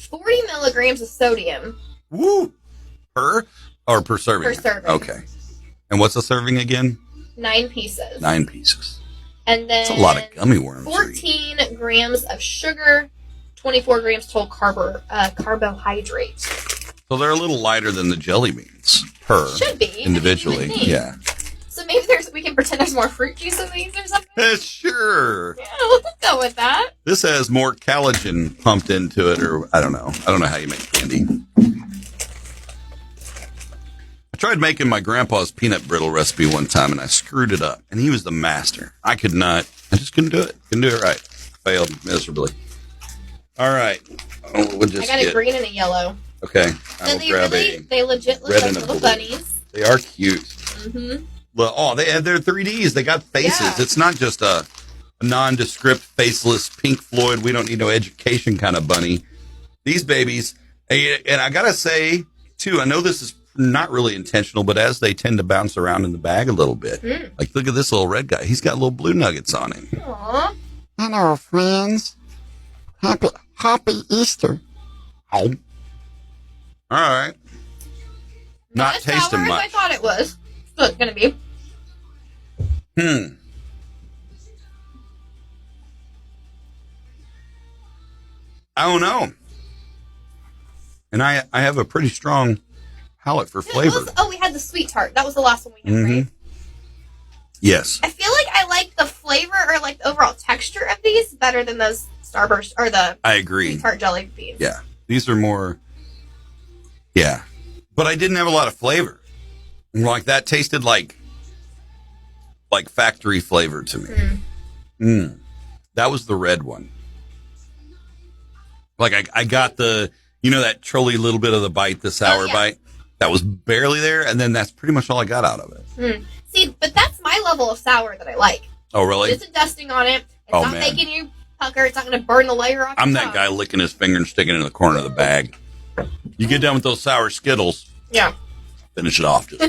C: 40 milligrams of sodium.
B: Woo! Per serving?
C: Per serving.
B: Okay. And what's a serving again?
C: 9 pieces.
B: 9 pieces.
C: And then
B: That's a lot of gummy worms.
C: 14 grams of sugar, 24 grams total carbohydrate.
B: So they're a little lighter than the jelly beans per
C: Should be
B: individually. Yeah.
C: So maybe we can pretend there's more fruit juice in these or something.
B: Sure.
C: Yeah, we'll go with that.
B: This has more collagen pumped into it, or I don't know. I don't know how you make candy. I tried making my grandpa's peanut brittle recipe one time, and I screwed it up. And he was the master. I just couldn't do it. Couldn't do it right. Failed miserably. All right. We'll just
C: I got a green and a yellow.
B: Okay.
C: So they legit look
B: red
C: like
B: and a
C: little
B: blue.
C: bunnies.
B: They are cute.
C: Mm-hmm.
B: Well, they have their 3Ds. They got faces.
C: Yeah.
B: It's not just a nondescript, faceless Pink Floyd, we don't need no education kind of bunny. These babies, and I gotta say, too, I know this is not really intentional, but as they tend to bounce around in the bag a little bit, like look at this little red guy. He's got little blue nuggets on him.
C: Aww.
D: Hello, friends. Happy Easter.
B: Oh. All right. Not
C: as
B: tasting
C: sour
B: much.
C: as I thought it was. So it's gonna be.
B: I don't know. And I have a pretty strong palate for flavor.
C: We had the sweet tart. That was the last one we had, right?
B: Yes.
C: I feel like I like the flavor or like the overall texture of these better than those Starburst or the
B: I agree.
C: sweet tart jelly beans.
B: Yeah. These are more. Yeah. But I didn't have a lot of flavor. Like that tasted like factory flavor to me. That was the red one. Like I got the, that trolley little bit of the bite, the sour bite. That was barely there. And then that's pretty much all I got out of it.
C: See, but that's my level of sour that I like.
B: Oh, really?
C: It's a dusting on it. It's not making you pucker. It's not going to burn the layer off.
B: I'm
C: your
B: that
C: tongue.
B: guy licking his finger and sticking it in the corner of the bag. You get done with those sour Skittles.
C: Yeah.
B: Finish it off. Just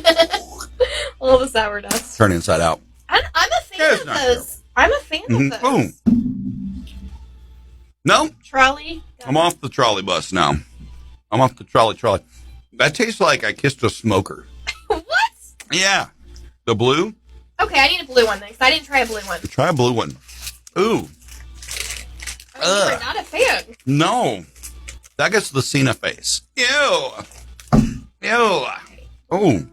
C: All the sour dust.
B: turn inside out.
C: I'm a fan of those. I'm a fan of those.
B: Boom. No,
C: Trolley.
B: I'm off the trolley bus now. I'm off the trolley. That tastes like I kissed a smoker.
C: What?
B: Yeah. The blue?
C: Okay, I need a blue one then, because I didn't try a blue one.
B: Try a blue one. Ooh.
C: You are not a fan.
B: No. That gets the Cena face. Ew. Oh.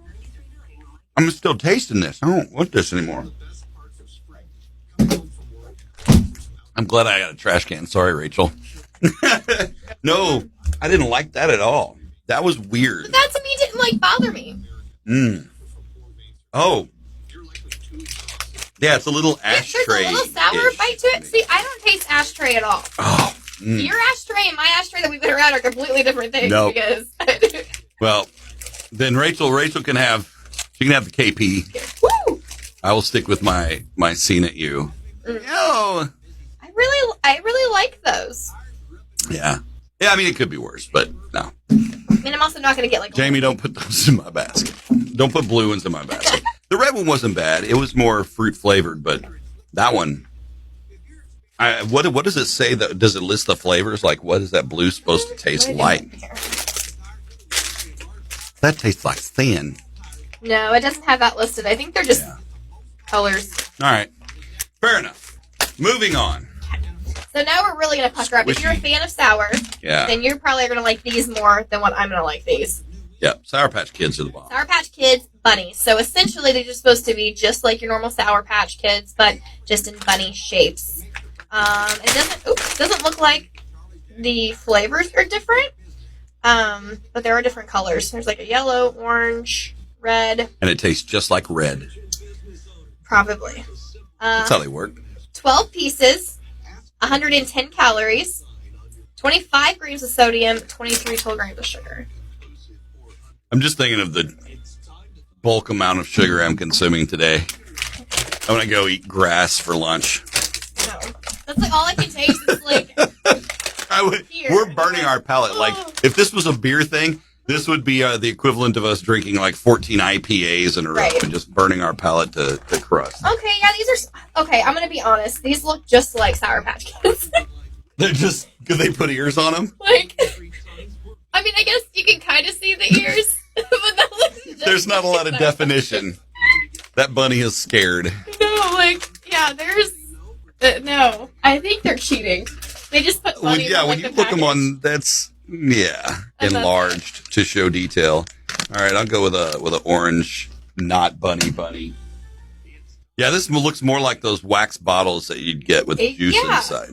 B: I'm still tasting this. I don't want this anymore. I'm glad I got a trash can. Sorry, Rachel. No, I didn't like that at all. That was weird.
C: But that to me didn't bother me.
B: Oh. Yeah, it's a little ashtray.
C: There's a little sour bite to it. See, I don't taste ashtray at all.
B: Oh.
C: Your ashtray and my ashtray that we've been around are completely different things.
B: Nope.
C: Because
B: Well, then Rachel can have the KP.
C: Woo!
B: I will stick with my scene at you. Oh.
C: I really like those.
B: Yeah. Yeah, I mean, it could be worse, but no.
C: I mean, I'm also not going to get
B: Jamie, don't put those in my basket. Don't put blue ones in my basket. The red one wasn't bad. It was more fruit flavored, but that one. What does it say? Does it list the flavors? Like, what is that blue supposed to taste like? That tastes like thin.
C: No, it doesn't have that listed. I think they're just colors.
B: All right. Fair enough. Moving on.
C: So now we're really going to pucker up. If you're a fan of sour, then you're probably going to like these more than what I'm going to like these.
B: Yep. Sour Patch Kids are the bomb.
C: Sour Patch Kids bunnies. So essentially they're just supposed to be just like your normal Sour Patch Kids, but just in bunny shapes. It doesn't look like the flavors are different, but there are different colors. There's like a yellow, orange, red.
B: And it tastes just like red.
C: Probably.
B: That's how they work.
C: 12 pieces, 110 calories, 25 grams of sodium, 23 total grams of sugar.
B: I'm just thinking of the bulk amount of sugar I'm consuming today. I'm gonna go eat grass for lunch.
C: No. That's like all I can taste is like
B: We're burning our palate. Like, if this was a beer thing, this would be the equivalent of us drinking like 14 IPAs in a row
C: Right.
B: and just burning our palate to crust.
C: Okay, yeah, these are okay. I'm gonna be honest. These look just like Sour Patch Kids.
B: They're just, could they put ears on them?
C: Like, I mean, I guess you can kind of see the ears, but that looks just
B: There's not a
C: like
B: lot of
C: Sour
B: definition. That bunny is scared.
C: Patch. No, like, yeah, there's no. I think they're cheating. They just put bunnies on,
B: When
C: like,
B: you
C: the
B: look them
C: package.
B: on, that's
C: That's
B: enlarged to show detail. All right, I'll go with a orange, not bunny. Yeah, this looks more like those wax bottles that you'd get with juice
C: Yeah.
B: inside.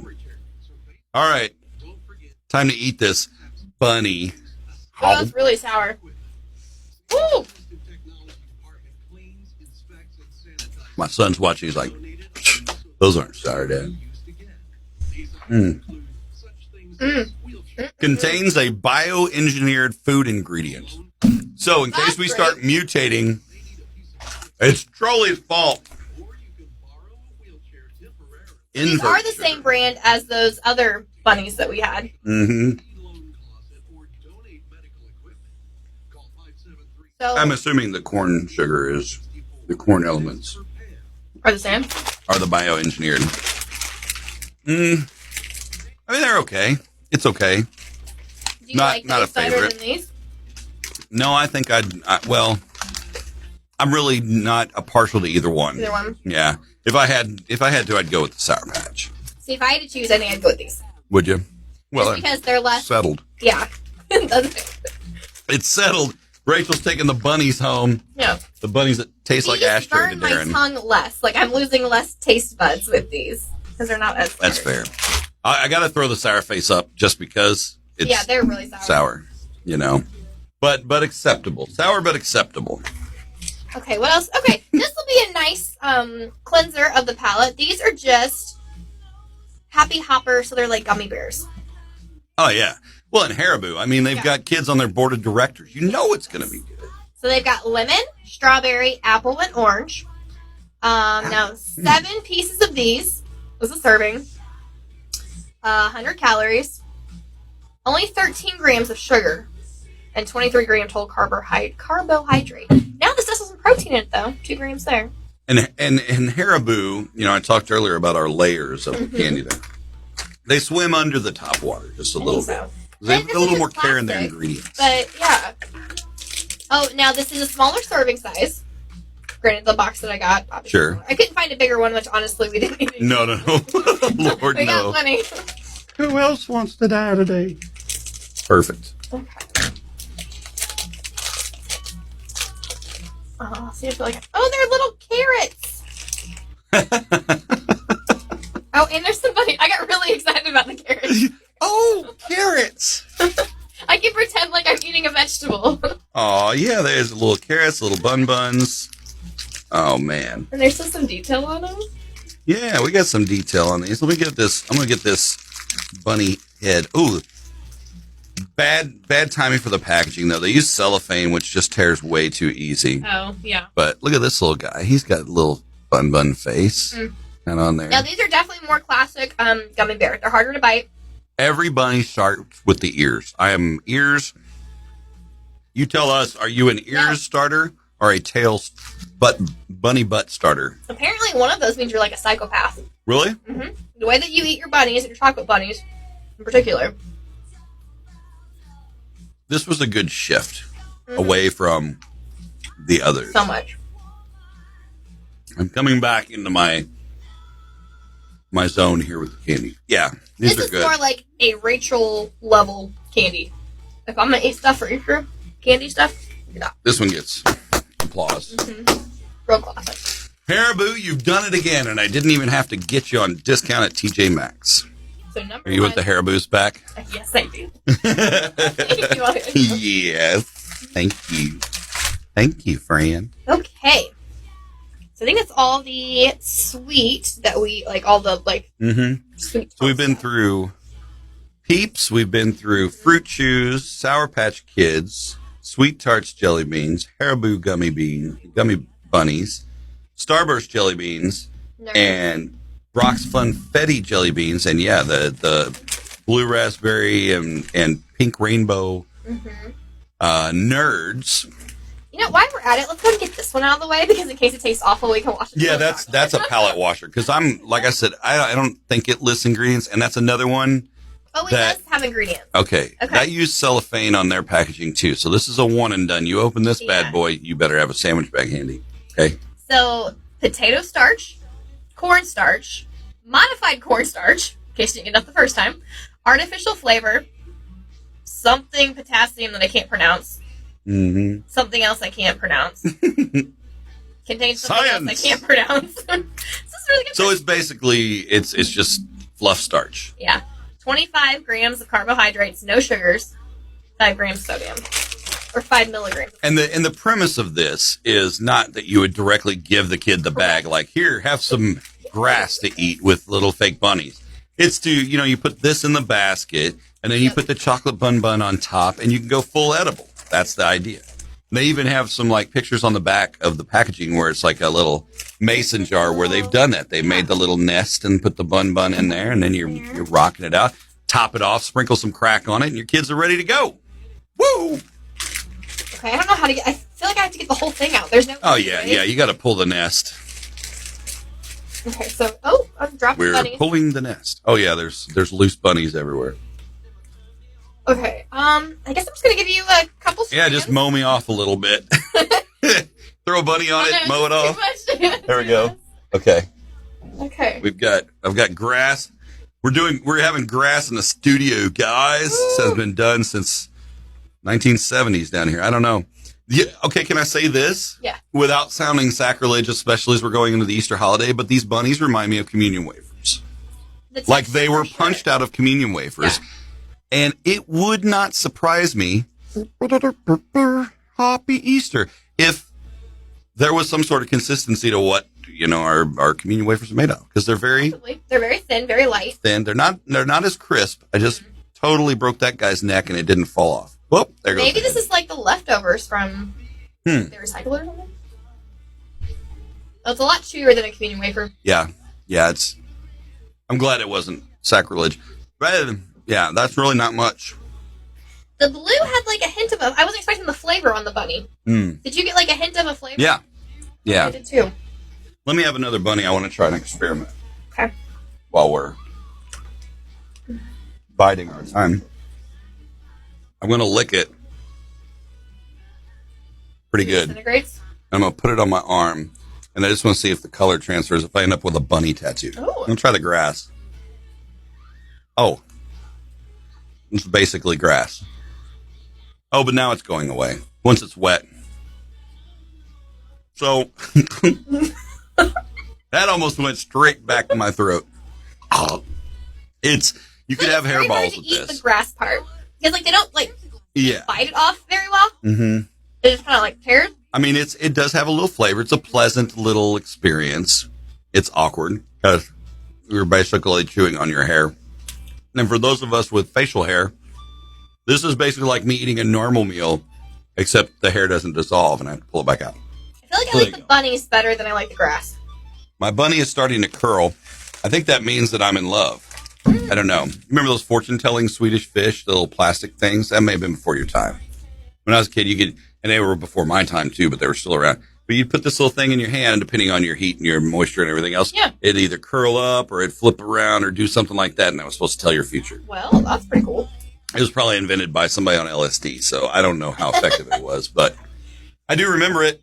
B: All right, time to eat this bunny.
C: Oh, that's really sour. Ooh.
B: My son's watching. He's like, those aren't sour, Dad. Contains a bioengineered food ingredient. So in case
C: That's
B: we
C: great.
B: start mutating, it's Trolley's fault.
C: These are the same brand as those other bunnies that we had.
B: Mm-hmm.
C: So
B: I'm assuming the corn sugar is the corn elements
C: are the same.
B: are the bioengineered. I mean, they're okay. It's okay.
C: Do you
B: Not-
C: like
B: not a
C: these better
B: favorite.
C: than these?
B: No, I think well, I'm really not a partial to either one.
C: Either one.
B: Yeah. If I had to, I'd go with the Sour Patch.
C: See, if I had to choose, I think I'd go with these.
B: Would you? Well,
C: Just because they're less.
B: settled.
C: Yeah.
B: It's settled. Rachel's taking the bunnies home.
C: Yeah.
B: The bunnies that taste like
C: These
B: ashtray to
C: burn my
B: Darren.
C: tongue less. Like I'm losing less taste buds with these because they're not as.
B: That's
C: sour.
B: fair. I got to throw the sour face up just because it's
C: Yeah, they're really sour.
B: sour, but acceptable. Sour but acceptable.
C: Okay, what else? Okay, this will be a nice cleanser of the palate. These are just Happy Hopper, so they're like gummy bears.
B: Oh yeah. Well, and Haribo. I mean, they've
C: Yeah.
B: got kids on their board of directors. You know it's going to be good.
C: So they've got lemon, strawberry, apple, and orange. Now 7 pieces of these was a serving. 100 calories. Only 13 grams of sugar. And 23 gram total carbohydrate. Now this does have some protein in it though. 2 grams there.
B: And Haribo, I talked earlier about our layers of candy there. They swim under the top water just a little bit. They have
C: This
B: a little
C: is
B: more
C: just
B: care in their
C: plastic,
B: ingredients.
C: But yeah. Oh, now this is a smaller serving size. Granted, the box that I got. Obviously
B: Sure.
C: smaller. I couldn't find a bigger one, which honestly we didn't need.
B: No. Lord,
C: We got
B: no.
C: plenty.
B: Who else wants to die today? Perfect.
C: Okay. See if like. Oh, they're little carrots. Oh, and there's somebody. I got really excited about the carrots.
B: Oh, carrots.
C: I can pretend like I'm eating a vegetable.
B: Oh, yeah, there's little carrots, little buns. Oh, man.
C: And there's still some detail on them.
B: Yeah, we got some detail on these. Let me get this. I'm going to get this bunny head. Ooh, bad timing for the packaging, though. They use cellophane, which just tears way too easy.
C: Oh, yeah.
B: But look at this little guy. He's got a little bun face kind of on there.
C: Now, these are definitely more classic gummy bears. They're harder to bite.
B: Every bunny starts with the ears. I am ears. You tell us, are you an ears
C: No.
B: starter or a bunny butt starter?
C: Apparently, one of those means you're like a psychopath.
B: Really?
C: The way that you eat your bunnies, your chocolate bunnies in particular.
B: This was a good shift away from the others.
C: So much.
B: I'm coming back into my zone here with the candy. Yeah, these
C: This
B: are
C: is
B: good.
C: more like a Rachel level candy. If I'm gonna eat stuff for Easter, candy stuff, yeah,
B: This one gets applause.
C: real classic.
B: Haribo, you've done it again, and I didn't even have to get you on discount at TJ Maxx.
C: So number
B: Are you
C: one,
B: with the Haribo's back?
C: Yes, I do. Thank you, Audrey.
B: Yes. Thank you. Thank you, friend.
C: Okay. So I think that's all the sweet that we, like, all the, like, sweet.
B: So we've been through Peeps, we've been through Fruit Chews, Sour Patch Kids, Sweet Tarts Jelly Beans, Haribo Gummy Bunnies, Starburst Jelly Beans, and Brock's Funfetti Jelly Beans, and yeah, the blue raspberry and pink rainbow nerds.
C: You know, while we're at it, let's go and get this one out of the way, because in case it tastes awful, we can wash it.
B: Yeah, that's a palate washer, because like I said, I don't think it lists ingredients, and that's another one.
C: Oh, it does have ingredients.
B: Okay. That used cellophane on their packaging, too. So this is a one and done. You open this bad boy, you better have a sandwich bag handy. Okay?
C: So, potato starch, cornstarch, modified cornstarch, in case you didn't get enough the first time, artificial flavor, something potassium that I can't pronounce, something else I can't pronounce, contains something else I can't pronounce. This is really good.
B: So it's basically, it's just fluff starch.
C: Yeah. 25 grams of carbohydrates, no sugars, 5 grams sodium, or 5 milligrams.
B: And the premise of this is not that you would directly give the kid the bag, like, here, have some grass to eat with little fake bunnies. It's to, you put this in the basket, and then you put the chocolate bun on top, and you can go full edible. That's the idea. They even have some, like, pictures on the back of the packaging where it's like a little mason jar where they've done that. They made the little nest and put the bun in there, and then you're rocking it out. Top it off, sprinkle some crack on it, and your kids are ready to go. Woo!
C: Okay, I don't know how to get... I feel like I have to get the whole thing out. There's no...
B: Oh, yeah, you got to pull the nest.
C: Okay, so... Oh, I'm dropping bunnies.
B: We're pulling the nest. Oh, yeah, there's loose bunnies everywhere.
C: Okay, I guess I'm just going to give you a couple strands.
B: Yeah, just mow me off a little bit. Throw a bunny on it, mow it off. There we go. Okay. I've got grass. We're having grass in the studio, guys. This has been done since 1970s down here. I don't know. Yeah, okay, can I say this?
C: Yeah.
B: Without sounding sacrilege, especially as we're going into the Easter holiday, but these bunnies remind me of communion wafers. Like they were punched out of communion wafers. Yeah. And it would not surprise me, Happy Easter, if there was some sort of consistency to what, our communion wafers are made of. Because they're very
C: thin, very light.
B: They're not as crisp. I just totally broke that guy's neck and it didn't fall off. Whoop, there goes.
C: Maybe this is like the leftovers from the recycler or something. Oh, it's a lot chewier than a communion wafer.
B: Yeah, I'm glad it wasn't sacrilege. But, yeah, that's really not much.
C: The blue had like a hint of I wasn't expecting the flavor on the bunny. Did you get like a hint of a flavor?
B: Yeah.
C: I did too.
B: Let me have another bunny. I want to try an experiment.
C: Okay.
B: While we're biding our time. I'm going to lick it. Pretty good.
C: Disintegrates?
B: I'm going to put it on my arm. And I just want to see if the color transfers, if I end up with a bunny tattoo.
C: Oh.
B: I'm going to try the grass. Oh. It's basically grass. Oh, but now it's going away. Once it's wet. So, that almost went straight back to my throat. Oh. You could have hairballs with
C: eat
B: this.
C: The grass part. Because, they don't, bite it off very well.
B: Mm-hmm.
C: It just kind of, tears.
B: I mean, it does have a little flavor. It's a pleasant little experience. It's awkward because you're basically chewing on your hair. And for those of us with facial hair, this is basically like me eating a normal meal, except the hair doesn't dissolve and I have to pull it back out.
C: I feel like I like the bunnies better than I like the grass.
B: My bunny is starting to curl. I think that means that I'm in love. I don't know. Remember those fortune-telling Swedish fish, the little plastic things? That may have been before your time. When I was a kid, and they were before my time too, but they were still around. But you'd put this little thing in your hand, and depending on your heat and your moisture and everything else, it'd either curl up or it'd flip around or do something like that, and that was supposed to tell your future.
C: Well, that's pretty cool.
B: It was probably invented by somebody on LSD, so I don't know how effective it was, but I do remember it.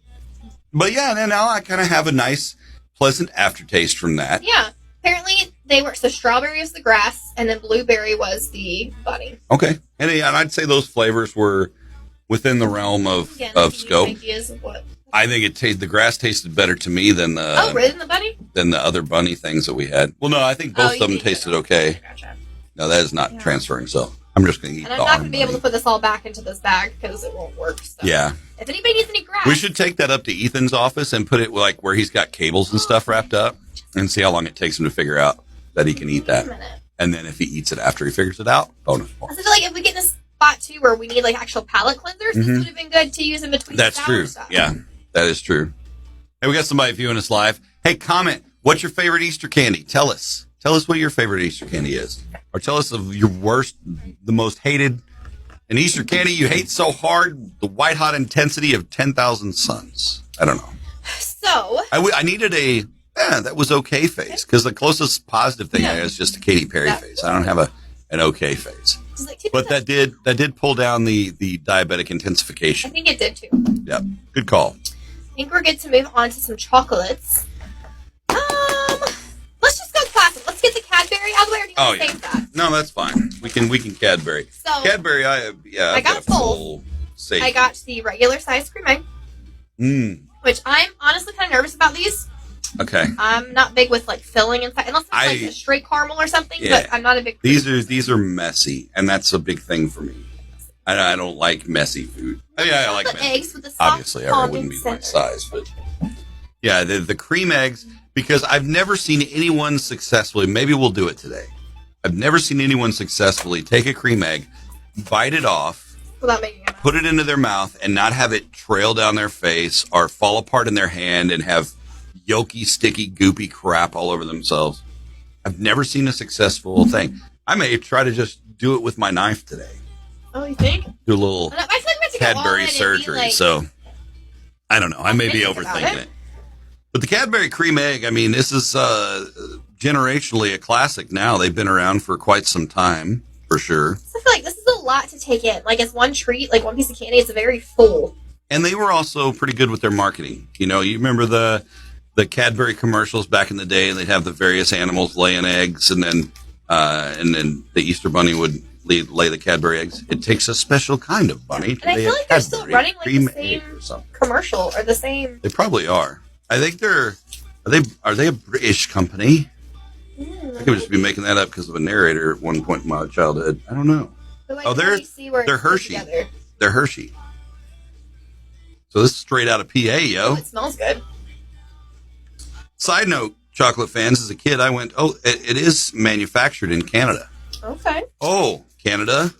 B: But yeah, and then now I kind of have a nice, pleasant aftertaste from that.
C: Yeah. Apparently, so strawberry is the grass, and then blueberry was the bunny.
B: Okay. And I'd say those flavors were within the realm of scope.
C: Ideas of what?
B: I think the grass tasted better to me than the
C: really than the bunny?
B: Than the other bunny things that we had. Well, no, I think both of them tasted okay.
C: Gotcha.
B: No, that is not transferring. So I'm just going to eat
C: And I'm
B: the
C: not going to be able
B: money.
C: to put this all back into this bag because it won't work. So.
B: Yeah.
C: If anybody needs any grass.
B: We should take that up to Ethan's office and put it like where he's got cables and stuff wrapped up and see how long it takes him to figure out that he can eat
C: Wait a
B: that.
C: minute.
B: And then if he eats it after he figures it out, bonus
C: I
B: points.
C: feel like if we get in a spot too where we need like actual palate cleansers, this would have been good to use in between.
B: That's
C: the
B: true.
C: stuff.
B: Yeah, that is true. Hey, we got somebody viewing us live. Hey, comment. What's your favorite Easter candy? Tell us. Tell us what your favorite Easter candy is. Or tell us of your worst, the most hated, an Easter candy you hate so hard, the white hot intensity of 10,000 suns. I don't know.
C: So
B: I needed a, that was okay face, because the closest positive thing I have is just a Katy Perry face. I don't have an okay face.
C: just like,
B: But that did pull down the diabetic
C: I
B: intensification.
C: think it did too.
B: Yep. Good call.
C: I think we're good to move on to some chocolates. Let's just go classic. Let's get the Cadbury out of the way, or do you want to save that?
B: No, that's fine. We can Cadbury.
C: So
B: Cadbury, I've
C: I got
B: a full safe.
C: I got the regular size cream egg, which I'm honestly kind of nervous about these.
B: Okay.
C: I'm not big with like filling inside, unless it's like a straight caramel or something.
B: Yeah.
C: But I'm not a big.
B: These are messy, and that's a big thing for me. I don't like messy food. I like
C: chocolate
B: messy
C: eggs with the soft
B: Obviously, I
C: calming
B: wouldn't be my
C: center.
B: size, but yeah, the cream eggs, because I've never seen anyone successfully. Maybe we'll do it today. I've never seen anyone successfully take a cream egg, bite it off,
C: Without making it.
B: put it into their mouth, and not have it trail down their face or fall apart in their hand and have yolky, sticky, goopy crap all over themselves. I've never seen a successful thing. I may try to just do it with my knife today.
C: Oh, you think?
B: Do a little
C: I feel like we have to go all
B: Cadbury
C: in and be
B: surgery.
C: like-
B: So I don't know. I may be
C: thinking about
B: overthinking
C: it.
B: it. But the Cadbury cream egg, I mean, this is generationally a classic now. They've been around for quite some time, for sure.
C: I feel like this is a lot to take in. Like, as one treat, like one piece of candy, it's very full.
B: And they were also pretty good with their marketing. You know, you remember the Cadbury commercials back in the day, and they'd have the various animals laying eggs, and then the Easter Bunny would lay the Cadbury eggs. It takes a special kind of bunny to
C: And I
B: lay
C: feel
B: a
C: like they're still
B: Cadbury
C: running like
B: cream
C: the same
B: egg or something.
C: commercial or the same.
B: They probably are. I think are they a British company? I could just be making that up because of a narrator at one point in my childhood. I don't know.
C: Oh,
B: they're Hershey. They're Hershey. So this is straight out of PA, yo.
C: Oh, it smells good.
B: Side note, chocolate fans, as a kid, I went, it is manufactured in Canada.
C: Okay.
B: Oh, Canada.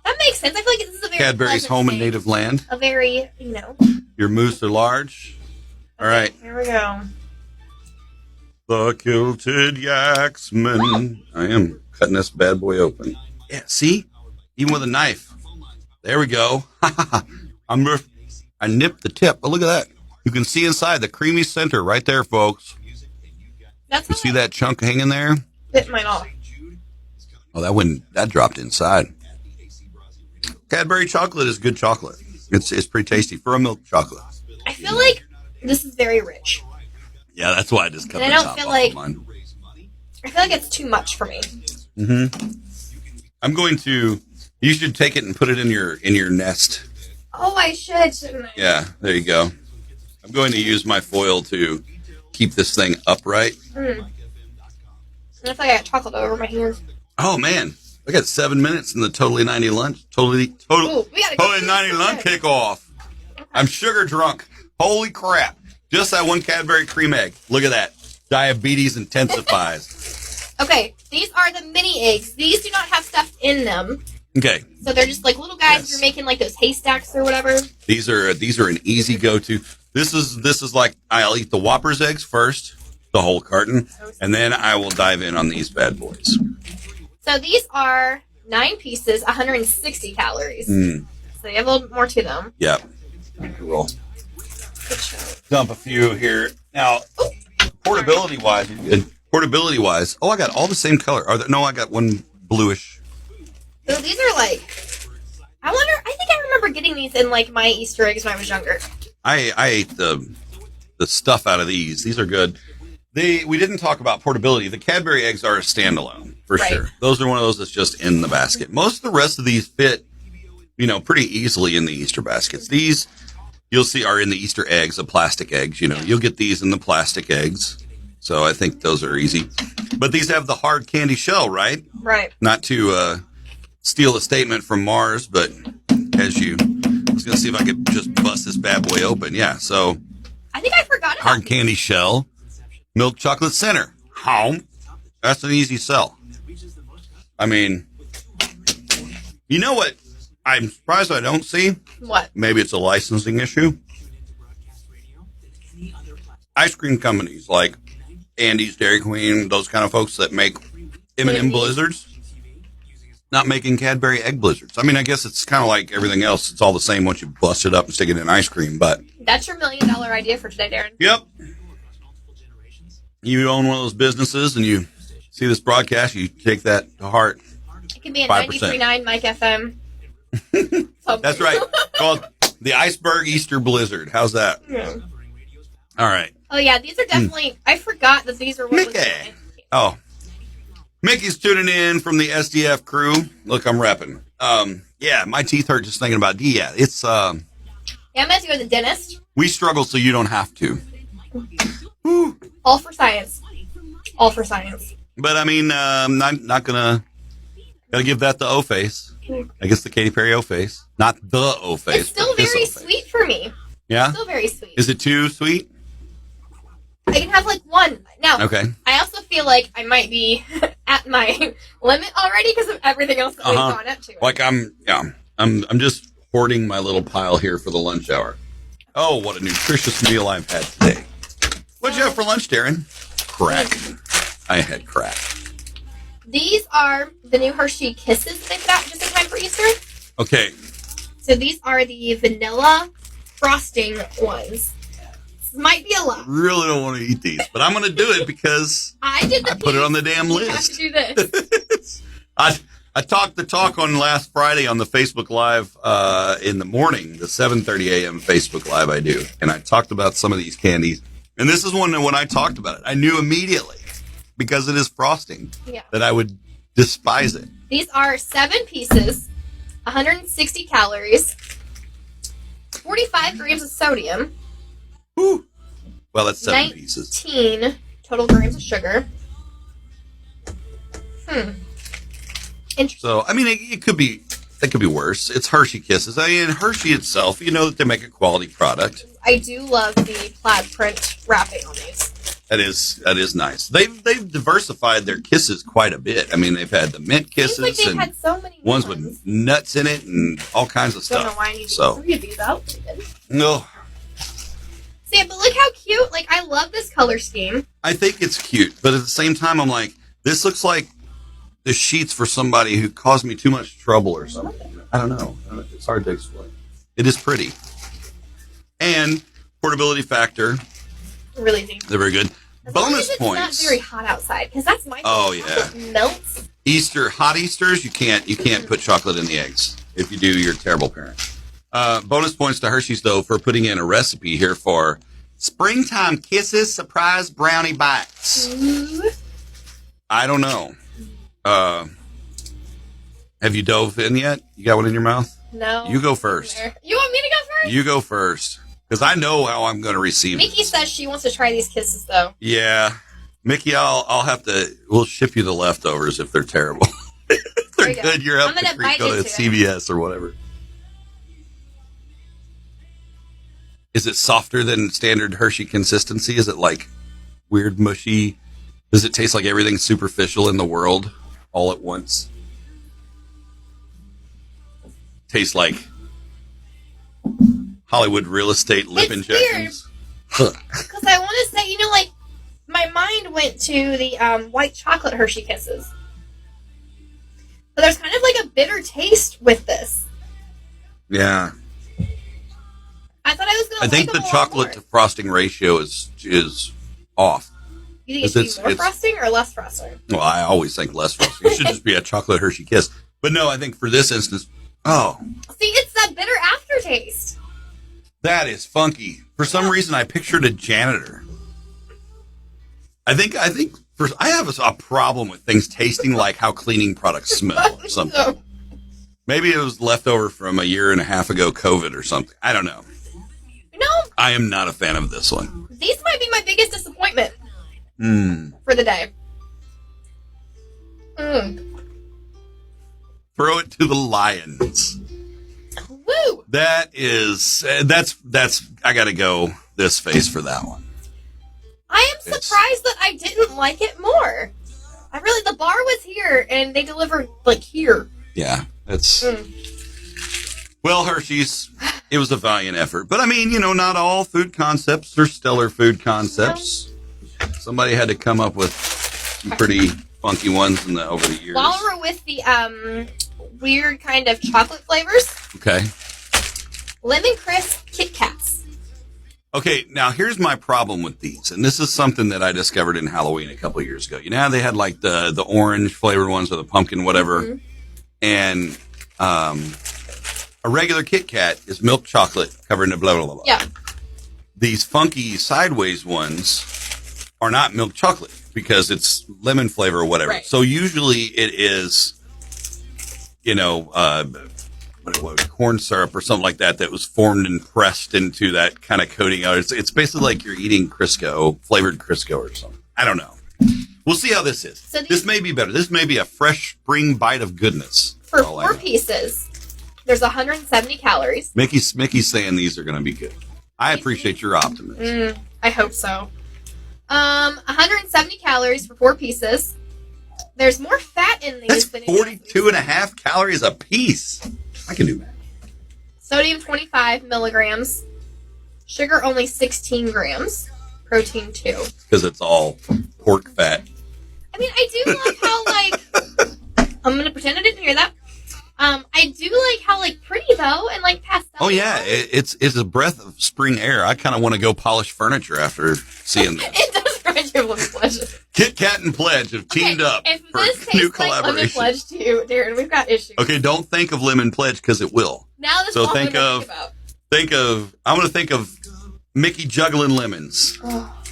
C: That makes sense. I feel like this is a very
B: Cadbury's
C: pleasant
B: home and
C: thing.
B: native land.
C: A very, you know.
B: Your moose are large. All right.
C: Here we go.
B: The kilted yaxman. I am cutting this bad boy open. Yeah, see? Even with a knife. There we go. I nipped the tip. Oh, look at that. You can see inside the creamy center right there, folks.
C: That's
B: You see that chunk hanging there?
C: bit mine off.
B: Oh, that dropped inside. Cadbury chocolate is good chocolate. It's pretty tasty for a milk chocolate.
C: I feel like this is very rich.
B: Yeah, that's why I just cut
C: And
B: the
C: I don't
B: top
C: feel
B: off
C: like-
B: of mine.
C: I feel like it's too much for me.
B: I'm going to. You should take it and put it in your nest.
C: Oh, I should, shouldn't I?
B: Yeah, there you go. I'm going to use my foil to keep this thing upright.
C: I feel like I got chocolate all over my hands.
B: Oh man, I got 7 minutes in the Totally 90 lunch. Totally
C: Ooh, we gotta go
B: Totally
C: through
B: 90
C: this
B: lunch
C: quick.
B: kickoff. I'm sugar drunk. Holy crap! Just that one Cadbury cream egg. Look at that. Diabetes intensifies.
C: Okay, these are the mini eggs. These do not have stuff in them.
B: Okay,
C: So they're just like little guys.
B: Yes.
C: You're making like those haystacks or whatever.
B: these are an easy go-to. This is like I'll eat the Whopper's eggs first, the whole carton, and then I will dive in on these bad boys.
C: So these are 9 pieces, 160 calories. So you have a little more to them.
B: Yep. Roll.
C: Good show.
B: Dump a few here. Now, portability wise, oh, I got all the same color. No, I got one bluish.
C: So these are like, I think I remember getting these in like my Easter eggs when I was younger.
B: I ate the stuff out of these. These are good. We didn't talk about portability. The Cadbury eggs are a standalone for
C: Right.
B: sure. Those are one of those that's just in the basket. Most of the rest of these fit, pretty easily in the Easter baskets. These you'll see are in the Easter eggs, the plastic eggs. You'll get these in the plastic eggs. So I think those are easy. But these have the hard candy shell, right?
C: Right.
B: Not to steal a statement from Mars, but I was going to see if I could just bust this bad boy open. Yeah, so
C: I think I forgot about
B: hard
C: these.
B: candy shell, milk chocolate center. Home. That's an easy sell. I mean, you know what? I'm surprised I don't see.
C: What?
B: Maybe it's a licensing issue. Ice cream companies like Andy's, Dairy Queen, those kind of folks that make M&M blizzards, not making Cadbury egg blizzards. I mean, I guess it's kind of like everything else. It's all the same once you bust it up and stick it in ice cream. But
C: That's your $1 million idea for today, Darren.
B: yep, you own one of those businesses and you see this broadcast, you take that to heart.
C: It can be a
B: 5%.
C: 93.9 Mike FM.
B: That's right. Called the Iceberg Easter Blizzard. How's that?
C: Yeah.
B: All right.
C: Oh, yeah, these are definitely... I forgot that these are what was
B: Mickey.
C: in it.
B: Oh, Mickey's tuning in from the SDF crew. Look, I'm repping. Yeah, my teeth hurt just thinking about yeah. It's
C: Yeah, I'm going to go to the dentist.
B: we struggle so you don't have to. Woo.
C: All for science. All for science.
B: But I mean, I'm not gonna give that the O face. I guess the Katy Perry O face, not the O face.
C: It's still
B: but this
C: very
B: O-face.
C: sweet for me.
B: Yeah,
C: Still very sweet.
B: is it too sweet?
C: I can have like one. Now,
B: Okay.
C: I also feel like I might be at my limit already because of everything else that we've
B: Uh-huh.
C: gone up to.
B: Like I'm just hoarding my little pile here for the lunch hour. Oh, what a nutritious meal I've had today. What'd you have for lunch, Darren? Crack. I had crack.
C: These are the new Hershey Kisses that they put out just in time for Easter.
B: Okay.
C: So these are the vanilla frosting ones. This might be a lot.
B: Really don't want to eat these, but I'm going to do it because
C: I did the
B: I put it on the damn
C: You have
B: list.
C: to do this.
B: I talked the talk on last Friday on the Facebook Live in the morning, the 7:30 a.m. Facebook Live I do, and I talked about some of these candies. And this is one that when I talked about it, I knew immediately because it is frosting
C: Yeah.
B: that I would despise it.
C: These are 7 pieces, 160 calories, 45 grams of sodium,
B: Whew. Well, that's 7 pieces.
C: 19 total grams of sugar. Interesting.
B: So I mean, it could be worse. It's Hershey Kisses. I mean, Hershey itself, you know that they make a quality product.
C: I do love the plaid print wrapping on these.
B: That is nice. They've diversified their kisses quite a bit. I mean, they've had the mint
C: Seems
B: kisses
C: like they've
B: and
C: had so many
B: ones with nuts in it and all kinds of
C: Don't
B: stuff.
C: know why I need to
B: So
C: get 3 of these out.
B: no,
C: See, but look how cute. Like, I love this color scheme.
B: I think it's cute, but at the same time, I'm like, this looks like the sheets for somebody who caused me too much trouble or something. I don't know. It's hard to explain. It is pretty, and portability factor.
C: Really deep.
B: They're very good.
C: As long
B: Bonus
C: as it's
B: points.
C: not very hot outside, because that's my
B: Oh,
C: thing.
B: yeah.
C: Chocolate melts.
B: Hot Easters, you can't put chocolate in the eggs. If you do, you're a terrible parent. Bonus points to Hershey's though for putting in a recipe here for Springtime Kisses Surprise Brownie Bites.
C: Ooh.
B: I don't know. Have you dove in yet? You got one in your mouth?
C: No.
B: You go first.
C: You want me to go first?
B: You go first. Because I know how I'm going to receive
C: Mickey
B: it.
C: says she wants to try these kisses, though.
B: Yeah. Mickey, I'll have to, we'll ship you the leftovers if they're terrible. If
C: There
B: they're
C: you go.
B: good, you're up
C: I'm gonna
B: to
C: bite
B: go to
C: into it.
B: CVS or whatever. Is it softer than standard Hershey consistency? Is it like weird, mushy? Does it taste like everything superficial in the world all at once? Tastes like Hollywood real estate lip
C: It's
B: injections.
C: Because I want to say, like, my mind went to the white chocolate Hershey Kisses. But there's kind of like a bitter taste with this.
B: Yeah.
C: I thought I was going to
B: I think the chocolate to frosting ratio is off.
C: You think it should
B: it's-
C: be more
B: it's-
C: frosting or less frosting?
B: Well, I always think less frosting. It should just be a chocolate Hershey Kiss. But no, I think for this instance,
C: See, it's that bitter aftertaste.
B: that is funky. For some reason, I pictured a janitor. I think I have a problem with things tasting like how cleaning products smell or something.
C: So,
B: Maybe it was leftover from a year and a half ago COVID or something. I don't know. I am not a fan of this one.
C: These might be my biggest disappointment
B: Hmm.
C: for the day.
B: Throw it to the lions.
C: Woo!
B: That's I got to go this face for that one.
C: I am surprised that I didn't like it more. The bar was here, and they delivered, like, here.
B: Yeah, it's... Well, Hershey's, it was a valiant effort. But, I mean, not all food concepts are stellar food concepts. Somebody had to come up with some pretty funky ones over the years.
C: While we're with the weird kind of chocolate flavors,
B: Okay.
C: Lemon Crisp Kit Kats.
B: Okay, now here's my problem with these, and this is something that I discovered in Halloween a couple of years ago. You know how they had like the orange flavored ones or the pumpkin whatever, and a regular Kit Kat is milk chocolate covered in blah blah blah blah.
C: Yeah.
B: These funky sideways ones are not milk chocolate because it's lemon flavor or whatever.
C: Right.
B: So usually it is, corn syrup or something like that was formed and pressed into that kind of coating. It's basically like you're eating Crisco, flavored Crisco or something. I don't know. We'll see how this is.
C: So
B: this may be better. This may be a fresh spring bite of goodness.
C: For 4 pieces, there's 170 calories.
B: Mickey's saying these are going to be good. I appreciate your optimism.
C: I hope so. 170 calories for 4 pieces. There's more fat in these
B: That's
C: than
B: 42 and a half calories a piece. I can do that.
C: Sodium 25 milligrams. Sugar only 16 grams. Protein 2.
B: Because it's all pork fat.
C: I mean, I do love how, I'm going to pretend I didn't hear that. I do like how, pretty, though, and, pastel.
B: Oh, yeah. It's a breath of spring air. I kind of want to go polish furniture after seeing this.
C: It does remind you of Lemon Pledge.
B: Kit Kat and Pledge have teamed up
C: if
B: for
C: this
B: a new
C: tastes like Lemon
B: collaboration.
C: Pledge to you, Darren, we've got issues.
B: Okay, don't think of Lemon Pledge because it will.
C: Now this
B: So
C: is all
B: think
C: I'm about.
B: I'm going to think of Mickey juggling lemons.
C: Oh.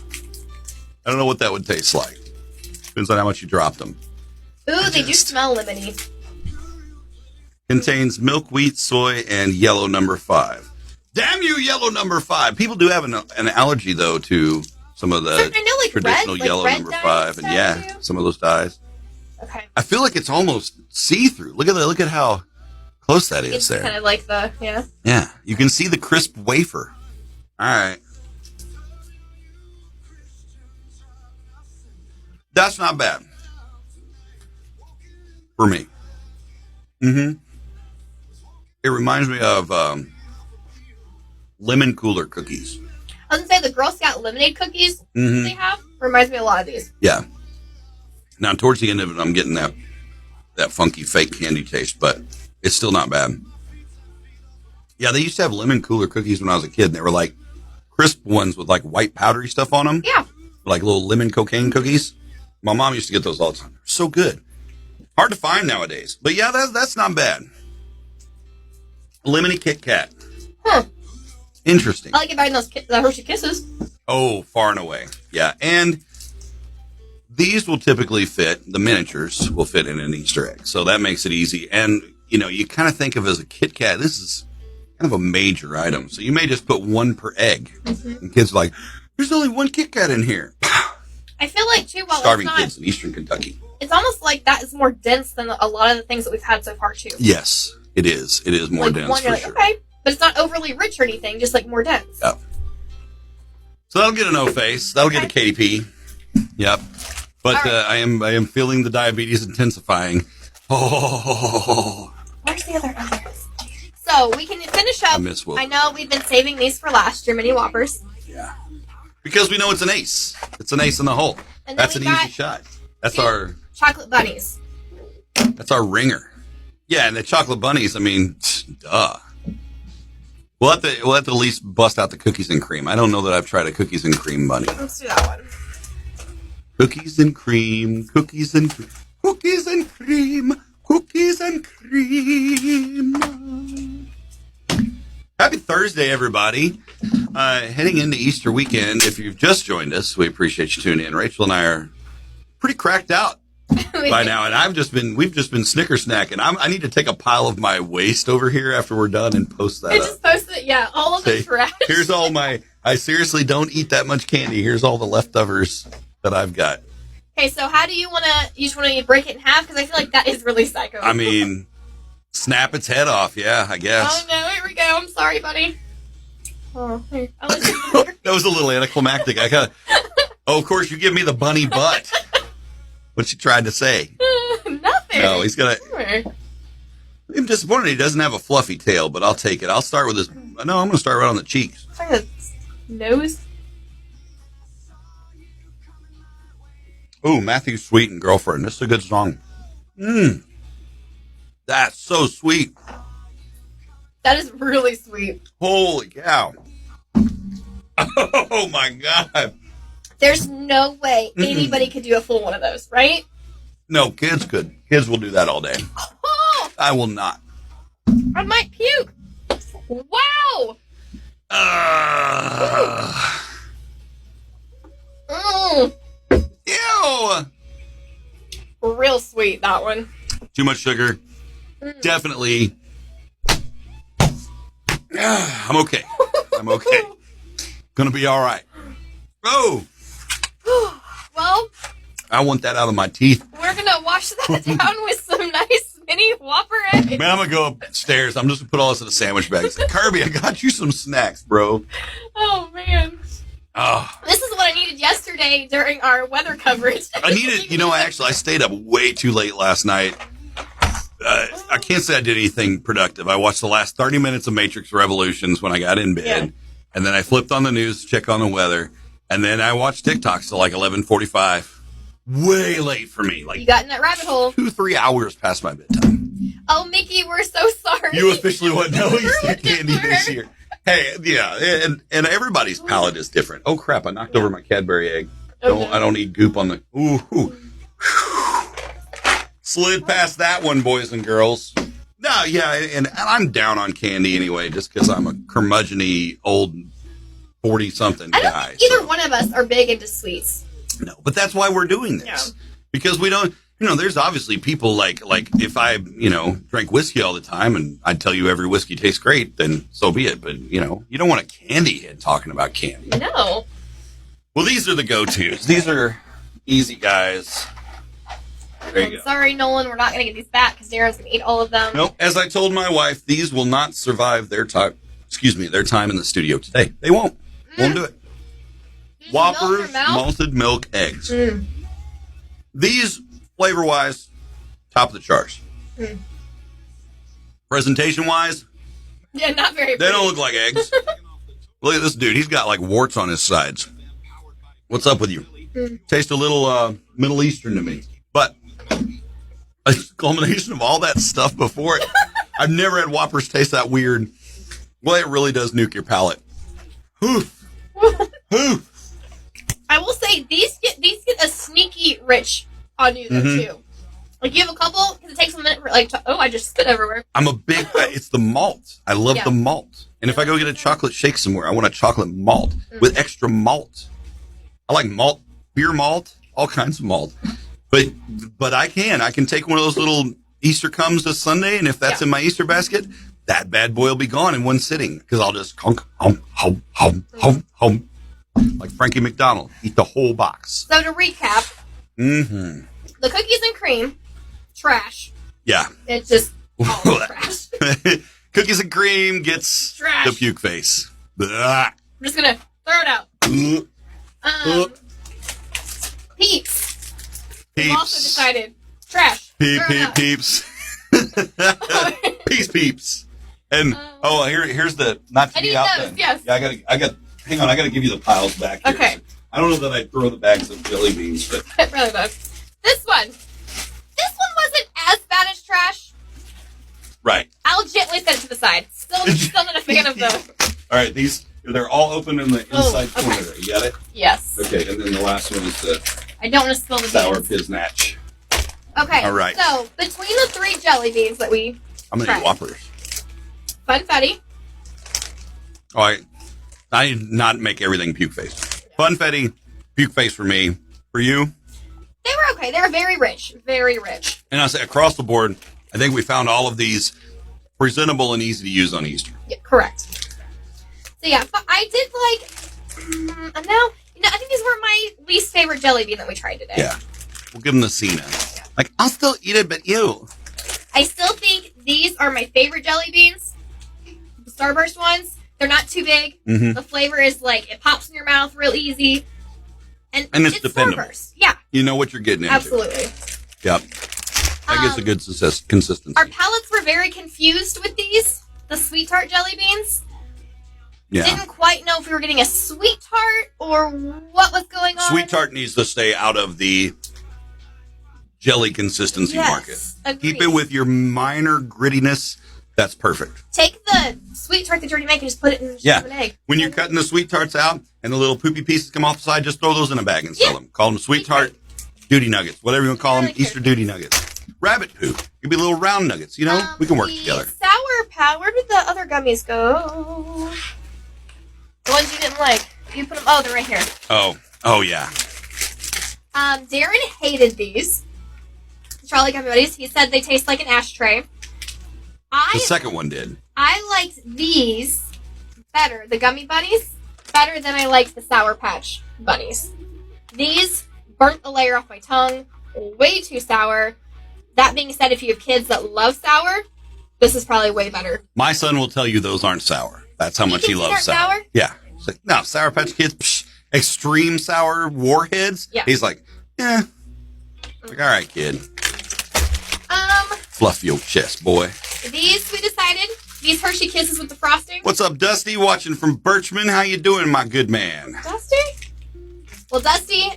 B: I don't know what that would taste like. Depends on how much you dropped them.
C: Ooh, they do smell lemony.
B: Contains milk, wheat, soy, and yellow number 5. Damn you, yellow number 5. People do have an allergy, though, to some of the
C: I know,
B: traditional
C: red,
B: yellow
C: red
B: number
C: dye
B: 5.
C: and
B: And yeah,
C: stuff, too.
B: some of those dyes.
C: Okay.
B: I feel like it's almost see-through. Look at how close that is
C: It's
B: there.
C: kind of like the, yeah.
B: Yeah, you can see the crisp wafer. All right. That's not bad. For me. Mm-hmm. It reminds me of lemon cooler cookies.
C: I was going to say, the Girl Scout lemonade cookies they have reminds me a lot of these.
B: Yeah. Now, towards the end of it, I'm getting that funky fake candy taste, but it's still not bad. Yeah, they used to have lemon cooler cookies when I was a kid, and they were like crisp ones with like white powdery stuff on them.
C: Yeah.
B: Like little lemon cocaine cookies. My mom used to get those all the time. They're so good. Hard to find nowadays. But yeah, that's not bad. Lemony Kit Kat.
C: Huh.
B: Interesting.
C: I like it better than the Hershey Kisses.
B: Oh, far and away. Yeah. And these will typically fit, the miniatures will fit in an Easter egg. So that makes it easy. And, you kind of think of it as a Kit Kat. This is kind of a major item. So you may just put one per egg. Mm-hmm. And kids are like, there's only one Kit Kat in here.
C: I feel like, too, while
B: Starving
C: it's not,
B: kids in Eastern Kentucky.
C: it's almost like that is more dense than a lot of the things that we've had so far, too.
B: Yes, it is. It is more dense
C: one,
B: for
C: you're
B: sure.
C: Okay, but it's not overly rich or anything, just more dense.
B: Yep. So that'll get an O face. That'll get a KP. Yep. But
C: Right.
B: I am feeling the diabetes intensifying. Oh.
C: Where's the other others? So we can finish up.
B: I miss Will.
C: I know we've been saving these for last, your mini Whoppers.
B: Yeah. Because we know it's an ace. It's an ace in the hole.
C: And then
B: That's
C: we
B: an easy
C: got
B: shot. That's
C: 2
B: our
C: chocolate bunnies.
B: ringer. Yeah, and the chocolate bunnies, I mean, duh. We'll have to at least bust out the cookies and cream. I don't know that I've tried a cookies and cream bunny.
C: Let's do that one.
B: Cookies and cream, cookies and cream, cookies and cream, cookies and cream. Happy Thursday, everybody. Heading into Easter weekend, if you've just joined us, we appreciate you tuning in. Rachel and I are pretty cracked out by now, and we've just been snicker snacking. I need to take a pile of my waste over here after we're done and post that
C: I
B: up.
C: just posted it, yeah, all of the
B: Say,
C: trash.
B: Here's all I seriously don't eat that much candy. Here's all the leftovers that I've got.
C: Okay, so how do you want to, you just want to break it in half? Because I feel like that is really psycho.
B: I mean, Snap its head off, yeah, I guess.
C: Oh no, here we go. I'm sorry, buddy. Oh, here. I'll let you
B: That was a little anticlimactic. Oh, of course, you give me the bunny butt. What you tried to say?
C: Nothing.
B: No, he's gonna.
C: Sure.
B: I'm disappointed he doesn't have a fluffy tail, but I'll take it. I'll start with his. No, I'm going to start right on the cheeks.
C: Try the nose.
B: Ooh, Matthew Sweet, Girlfriend. This is a good song. That's so sweet.
C: That is really sweet.
B: Holy cow. Oh, my God.
C: There's no way anybody could do a full one of those, right?
B: No, kids could. Kids will do that all day.
C: Oh,
B: I will not.
C: I might puke. Wow.
B: Ew.
C: Real sweet, that one.
B: Too much sugar. Definitely. I'm okay. I'm okay. Gonna be all right. Oh.
C: Well,
B: I want that out of my teeth.
C: we're going to wash that down with some nice mini Whopper eggs.
B: Man, I'm going to go upstairs. I'm just going to put all this in a sandwich bag. Kirby, I got you some snacks, bro.
C: Oh, man.
B: Oh.
C: This is what I needed yesterday during our weather coverage.
B: I needed, I stayed up way too late last night. I can't say I did anything productive. I watched the last 30 minutes of Matrix Revolutions when I got in bed.
C: Yeah.
B: And then I flipped on the news to check on the weather. And then I watched TikToks till like 11:45. Way late for me. Like
C: You got in that rabbit hole.
B: 2-3 hours past my bedtime.
C: Oh, Mickey, we're so sorry.
B: You officially wouldn't know Easter
C: Ruined it
B: candy
C: for
B: this
C: her.
B: year. Hey, yeah, and everybody's palate is different. Oh crap! I knocked over my Cadbury egg.
C: Okay.
B: I don't need goop on the. Ooh. Slid past that one, boys and girls. No, yeah, and I'm down on candy anyway, just because I'm a curmudgeon-y old 40-something
C: I don't
B: guy.
C: think either
B: so.
C: one of us are big into sweets.
B: No, but that's why we're doing this.
C: Yeah.
B: Because we don't, there's obviously people like if I, drank whiskey all the time and I'd tell you every whiskey tastes great, then so be it. But, you don't want a candy head talking about candy.
C: No.
B: Well, these are the go-tos. These are easy guys. There you
C: I'm
B: go.
C: sorry, Nolan, we're not going to get these back because Darren's going to eat all of them.
B: Nope. As I told my wife, these will not survive their time in the studio today. They won't. Won't do it.
C: Did you melt your
B: Whoppers,
C: mouth?
B: malted milk eggs. These, flavor-wise, top of the charts. Presentation-wise,
C: Yeah, not very
B: they
C: pretty.
B: don't look like eggs. Look at this dude. He's got like warts on his sides. What's up with you? Taste a little Middle Eastern to me. But a culmination of all that stuff before it. I've never had Whoppers taste that weird. Well, it really does nuke your palate. Whew. Whew.
C: I will say these get a sneaky rich on you though too. Like you have a couple because it takes a minute for I just spit everywhere.
B: I'm a big, it's the malt. I love the malt. And if I go get a chocolate shake somewhere, I want a chocolate malt with extra malt. I like malt, beer malt, all kinds of malt. But I can take one of those little Easter comes this Sunday, and if that's in my Easter basket, that bad boy will be gone in one sitting because I'll just hum, like Frankie McDonald, eat the whole box.
C: So to recap, the cookies and cream, trash.
B: Yeah.
C: It's just all trash.
B: Cookies and cream gets
C: Trash.
B: the puke face. Blah.
C: I'm just gonna throw it out. Peeps. We've also decided trash.
B: Peep,
C: Throw it
B: peep,
C: out.
B: peeps. Peeps. And here's the not to
C: I
B: be
C: need
B: out
C: those,
B: then.
C: yes.
B: Yeah, hang on, I gotta give you the piles back here.
C: Okay.
B: I don't know that I'd throw the bags of jelly beans, but
C: It really does. This one wasn't as bad as trash.
B: right.
C: I'll gently set it to the side. Still not a fan of those.
B: All right, they're all open in the inside
C: okay.
B: corner there. You got it?
C: Yes.
B: Okay, and then the last one is the
C: I don't want to spill the
B: sour
C: beans.
B: piznatch.
C: Okay.
B: All right.
C: So between the 3 jelly beans that we
B: I'm gonna
C: tried,
B: eat Whoppers.
C: Funfetti,
B: Oh, I did not make everything puke face. Funfetti, puke face for me. For you?
C: they were okay. They were very rich. Very rich.
B: And I say across the board, I think we found all of these presentable and easy to use on Easter.
C: Yeah, correct. So yeah, but I did like. Now, I think these were my least favorite jelly bean that we tried today.
B: Yeah. We'll give them the Cena. Like, I'll still eat it, but you.
C: I still think these are my favorite jelly beans. The Starburst ones. They're not too big.
B: Mm-hmm.
C: The flavor is like, it pops in your mouth real easy. And
B: it's dependable.
C: Starburst. Yeah.
B: You know what you're getting into.
C: Absolutely.
B: Yep. That gives a good consistency.
C: Our palates were very confused with these. The sweet tart jelly beans.
B: Yeah.
C: Didn't quite know if we were getting a sweet tart or what was going on.
B: Sweet tart needs to stay out of the jelly consistency market.
C: Agreed.
B: Keep it with your minor grittiness. That's perfect.
C: Take the sweet tart that you already make and just put it in an egg.
B: When you're cutting the sweet tarts out and the little poopy pieces come off the side, just throw those in a bag and sell them. Call them sweet tart duty nuggets, whatever you want to call them, Easter duty nuggets. Rabbit poo. Could be little round nuggets, you know? We can work together.
C: Sour Pow. Where did the other gummies go? The ones you didn't like. You put them. Oh, they're right here.
B: Oh yeah.
C: Darren hated these. Charlie Gummy Buddies. He said they taste like an ashtray.
B: The second one did.
C: I liked these better, the Gummy Bunnies, better than I liked the Sour Patch Bunnies. These burnt the layer off my tongue. Way too sour. That being said, if you have kids that love sour, this is probably way better.
B: My son will tell you those aren't sour. That's how much he loves sour. Yeah. It's like, no, Sour Patch Kids, extreme sour warheads.
C: Yeah.
B: He's like, yeah. Like, all right, kid. Fluff your chest, boy.
C: These, we decided, these Hershey Kisses with the frosting.
B: What's up, Dusty? Watching from Birchman. How you doing, my good man?
C: Dusty? Well, Dusty,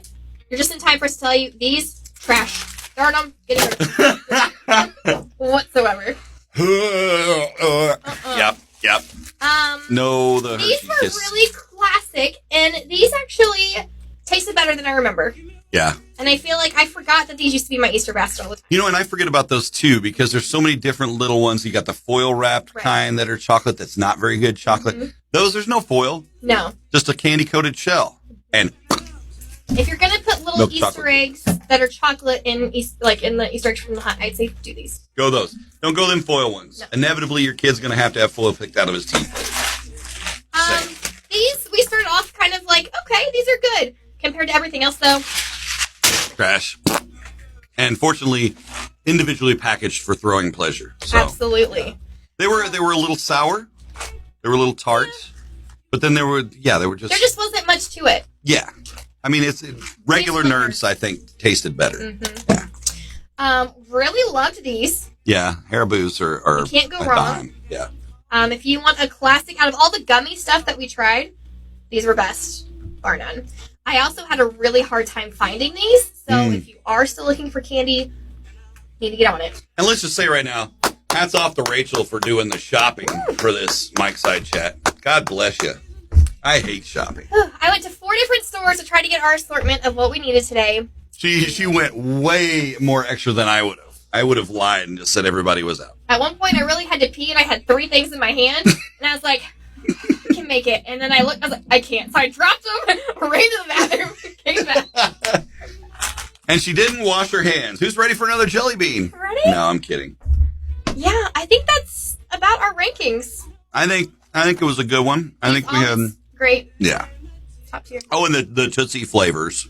C: you're just in time for us to tell you, these, trash. Darn them. Getting rid of them. Whatsoever.
B: Yep. No, the
C: these
B: Hershey
C: were
B: Kiss.
C: really classic, and these actually tasted better than I remember.
B: Yeah.
C: And I feel like I forgot that these used to be my Easter basket all the time.
B: You know, and I forget about those too because there's so many different little ones. You got the foil wrapped kind that are chocolate that's not very good chocolate. Mm-hmm. Those, there's no foil.
C: No.
B: Just a candy coated shell. And
C: if you're going to put little
B: milk
C: Easter
B: chocolate.
C: eggs that are chocolate in in the Easter eggs from the hut, I'd say do these.
B: Go those. Don't go them foil ones.
C: No.
B: Inevitably, your kid's going to have foil picked out of his teeth.
C: These, we started off kind of like, okay, these are good. Compared to everything else, though.
B: Trash. And fortunately, individually packaged for throwing pleasure. So,
C: absolutely.
B: They were a little sour. They were a little tart. But then they were just...
C: There just wasn't much to it.
B: Yeah. I mean, it's regular nerds, I think, tasted better.
C: Mm-hmm. Yeah. Really loved these.
B: Yeah, Haribo's are
C: you can't go
B: a
C: wrong.
B: dime. Yeah.
C: If you want a classic, out of all the gummy stuff that we tried, these were best, bar none. I also had a really hard time finding these, so if you are still looking for candy, you need to get on it.
B: And let's just say right now, hats off to Rachel for doing the shopping for this Mike Side Chat. God bless you. I hate shopping.
C: I went to 4 different stores to try to get our assortment of what we needed today.
B: She went way more extra than I would have. I would have lied and just said everybody was out.
C: At one point, I really had to pee, and I had 3 things in my hand, and I was like, I can make it. And then I looked, I was like, I can't. So I dropped them, ran to the bathroom, came back.
B: And she didn't wash her hands. Who's ready for another jelly bean?
C: Ready?
B: No, I'm kidding.
C: Yeah, I think that's about our rankings.
B: I think it was a good one. I think we had...
C: Great.
B: Yeah.
C: Top tier.
B: Oh, and the Tootsie flavors.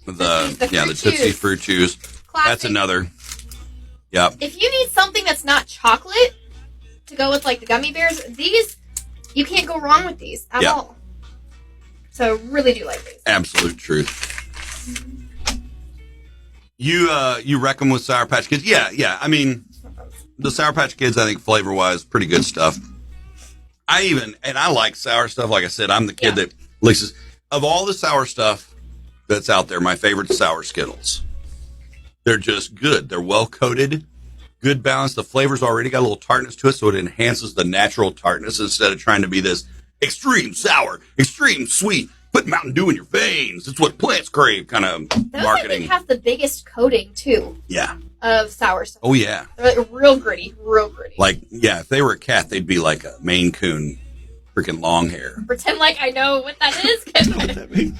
B: The Tootsie Fruit Chews.
C: Classic.
B: That's another. Yep.
C: If you need something that's not chocolate to go with like the gummy bears, these, you can't go wrong with these at all. So really do like these.
B: Absolute truth. You wreck them with Sour Patch Kids? Yeah. I mean, the Sour Patch Kids, I think flavor wise, pretty good stuff. I like sour stuff. Like I said, I'm the kid that likes of all the sour stuff that's out there. My favorite sour Skittles. They're just good. They're well coated, good balance. The flavor's already got a little tartness to it, so it enhances the natural tartness instead of trying to be this extreme sour, extreme sweet. Put Mountain Dew in your veins. It's what plants crave. Kind of
C: Those
B: marketing.
C: I think have the biggest coating too.
B: Yeah.
C: Of sour stuff.
B: Oh yeah.
C: They're like real gritty.
B: Like if they were a cat, they'd be like a Maine Coon, freaking long hair.
C: Pretend like I know what that is.
B: What that means?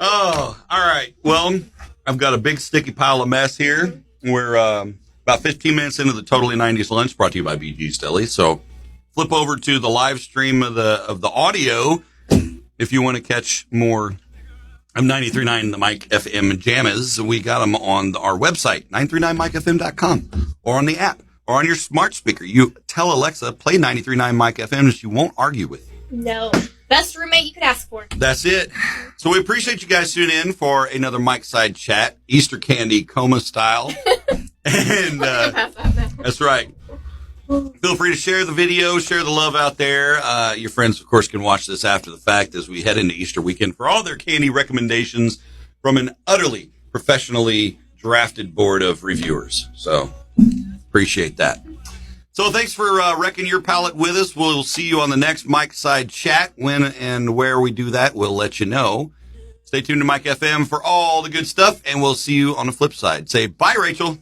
B: Oh, all right. Well, I've got a big sticky pile of mess here. We're about 15 minutes into the Totally 90s lunch, brought to you by BG's Deli. So flip over to the live stream of the audio if you want to catch more of 93.9 The Mike FM Jammas. We got them on our website, 939mikefm.com, or on the app, or on your smart speaker. You tell Alexa, play 93.9 Mike FM, and she won't argue with you.
C: No. Best roommate you could ask for.
B: That's it. So we appreciate you guys tuning in for another Mike Side Chat, Easter candy coma style. And that's right. Feel free to share the video, share the love out there. Your friends, of course, can watch this after the fact as we head into Easter weekend for all their candy recommendations from an utterly professionally drafted board of reviewers. So appreciate that. So thanks for wrecking your palate with us. We'll see you on the next Mike Side Chat. When and where we do that, we'll let you know. Stay tuned to Mike FM for all the good stuff, and we'll see you on the flip side. Say bye, Rachel.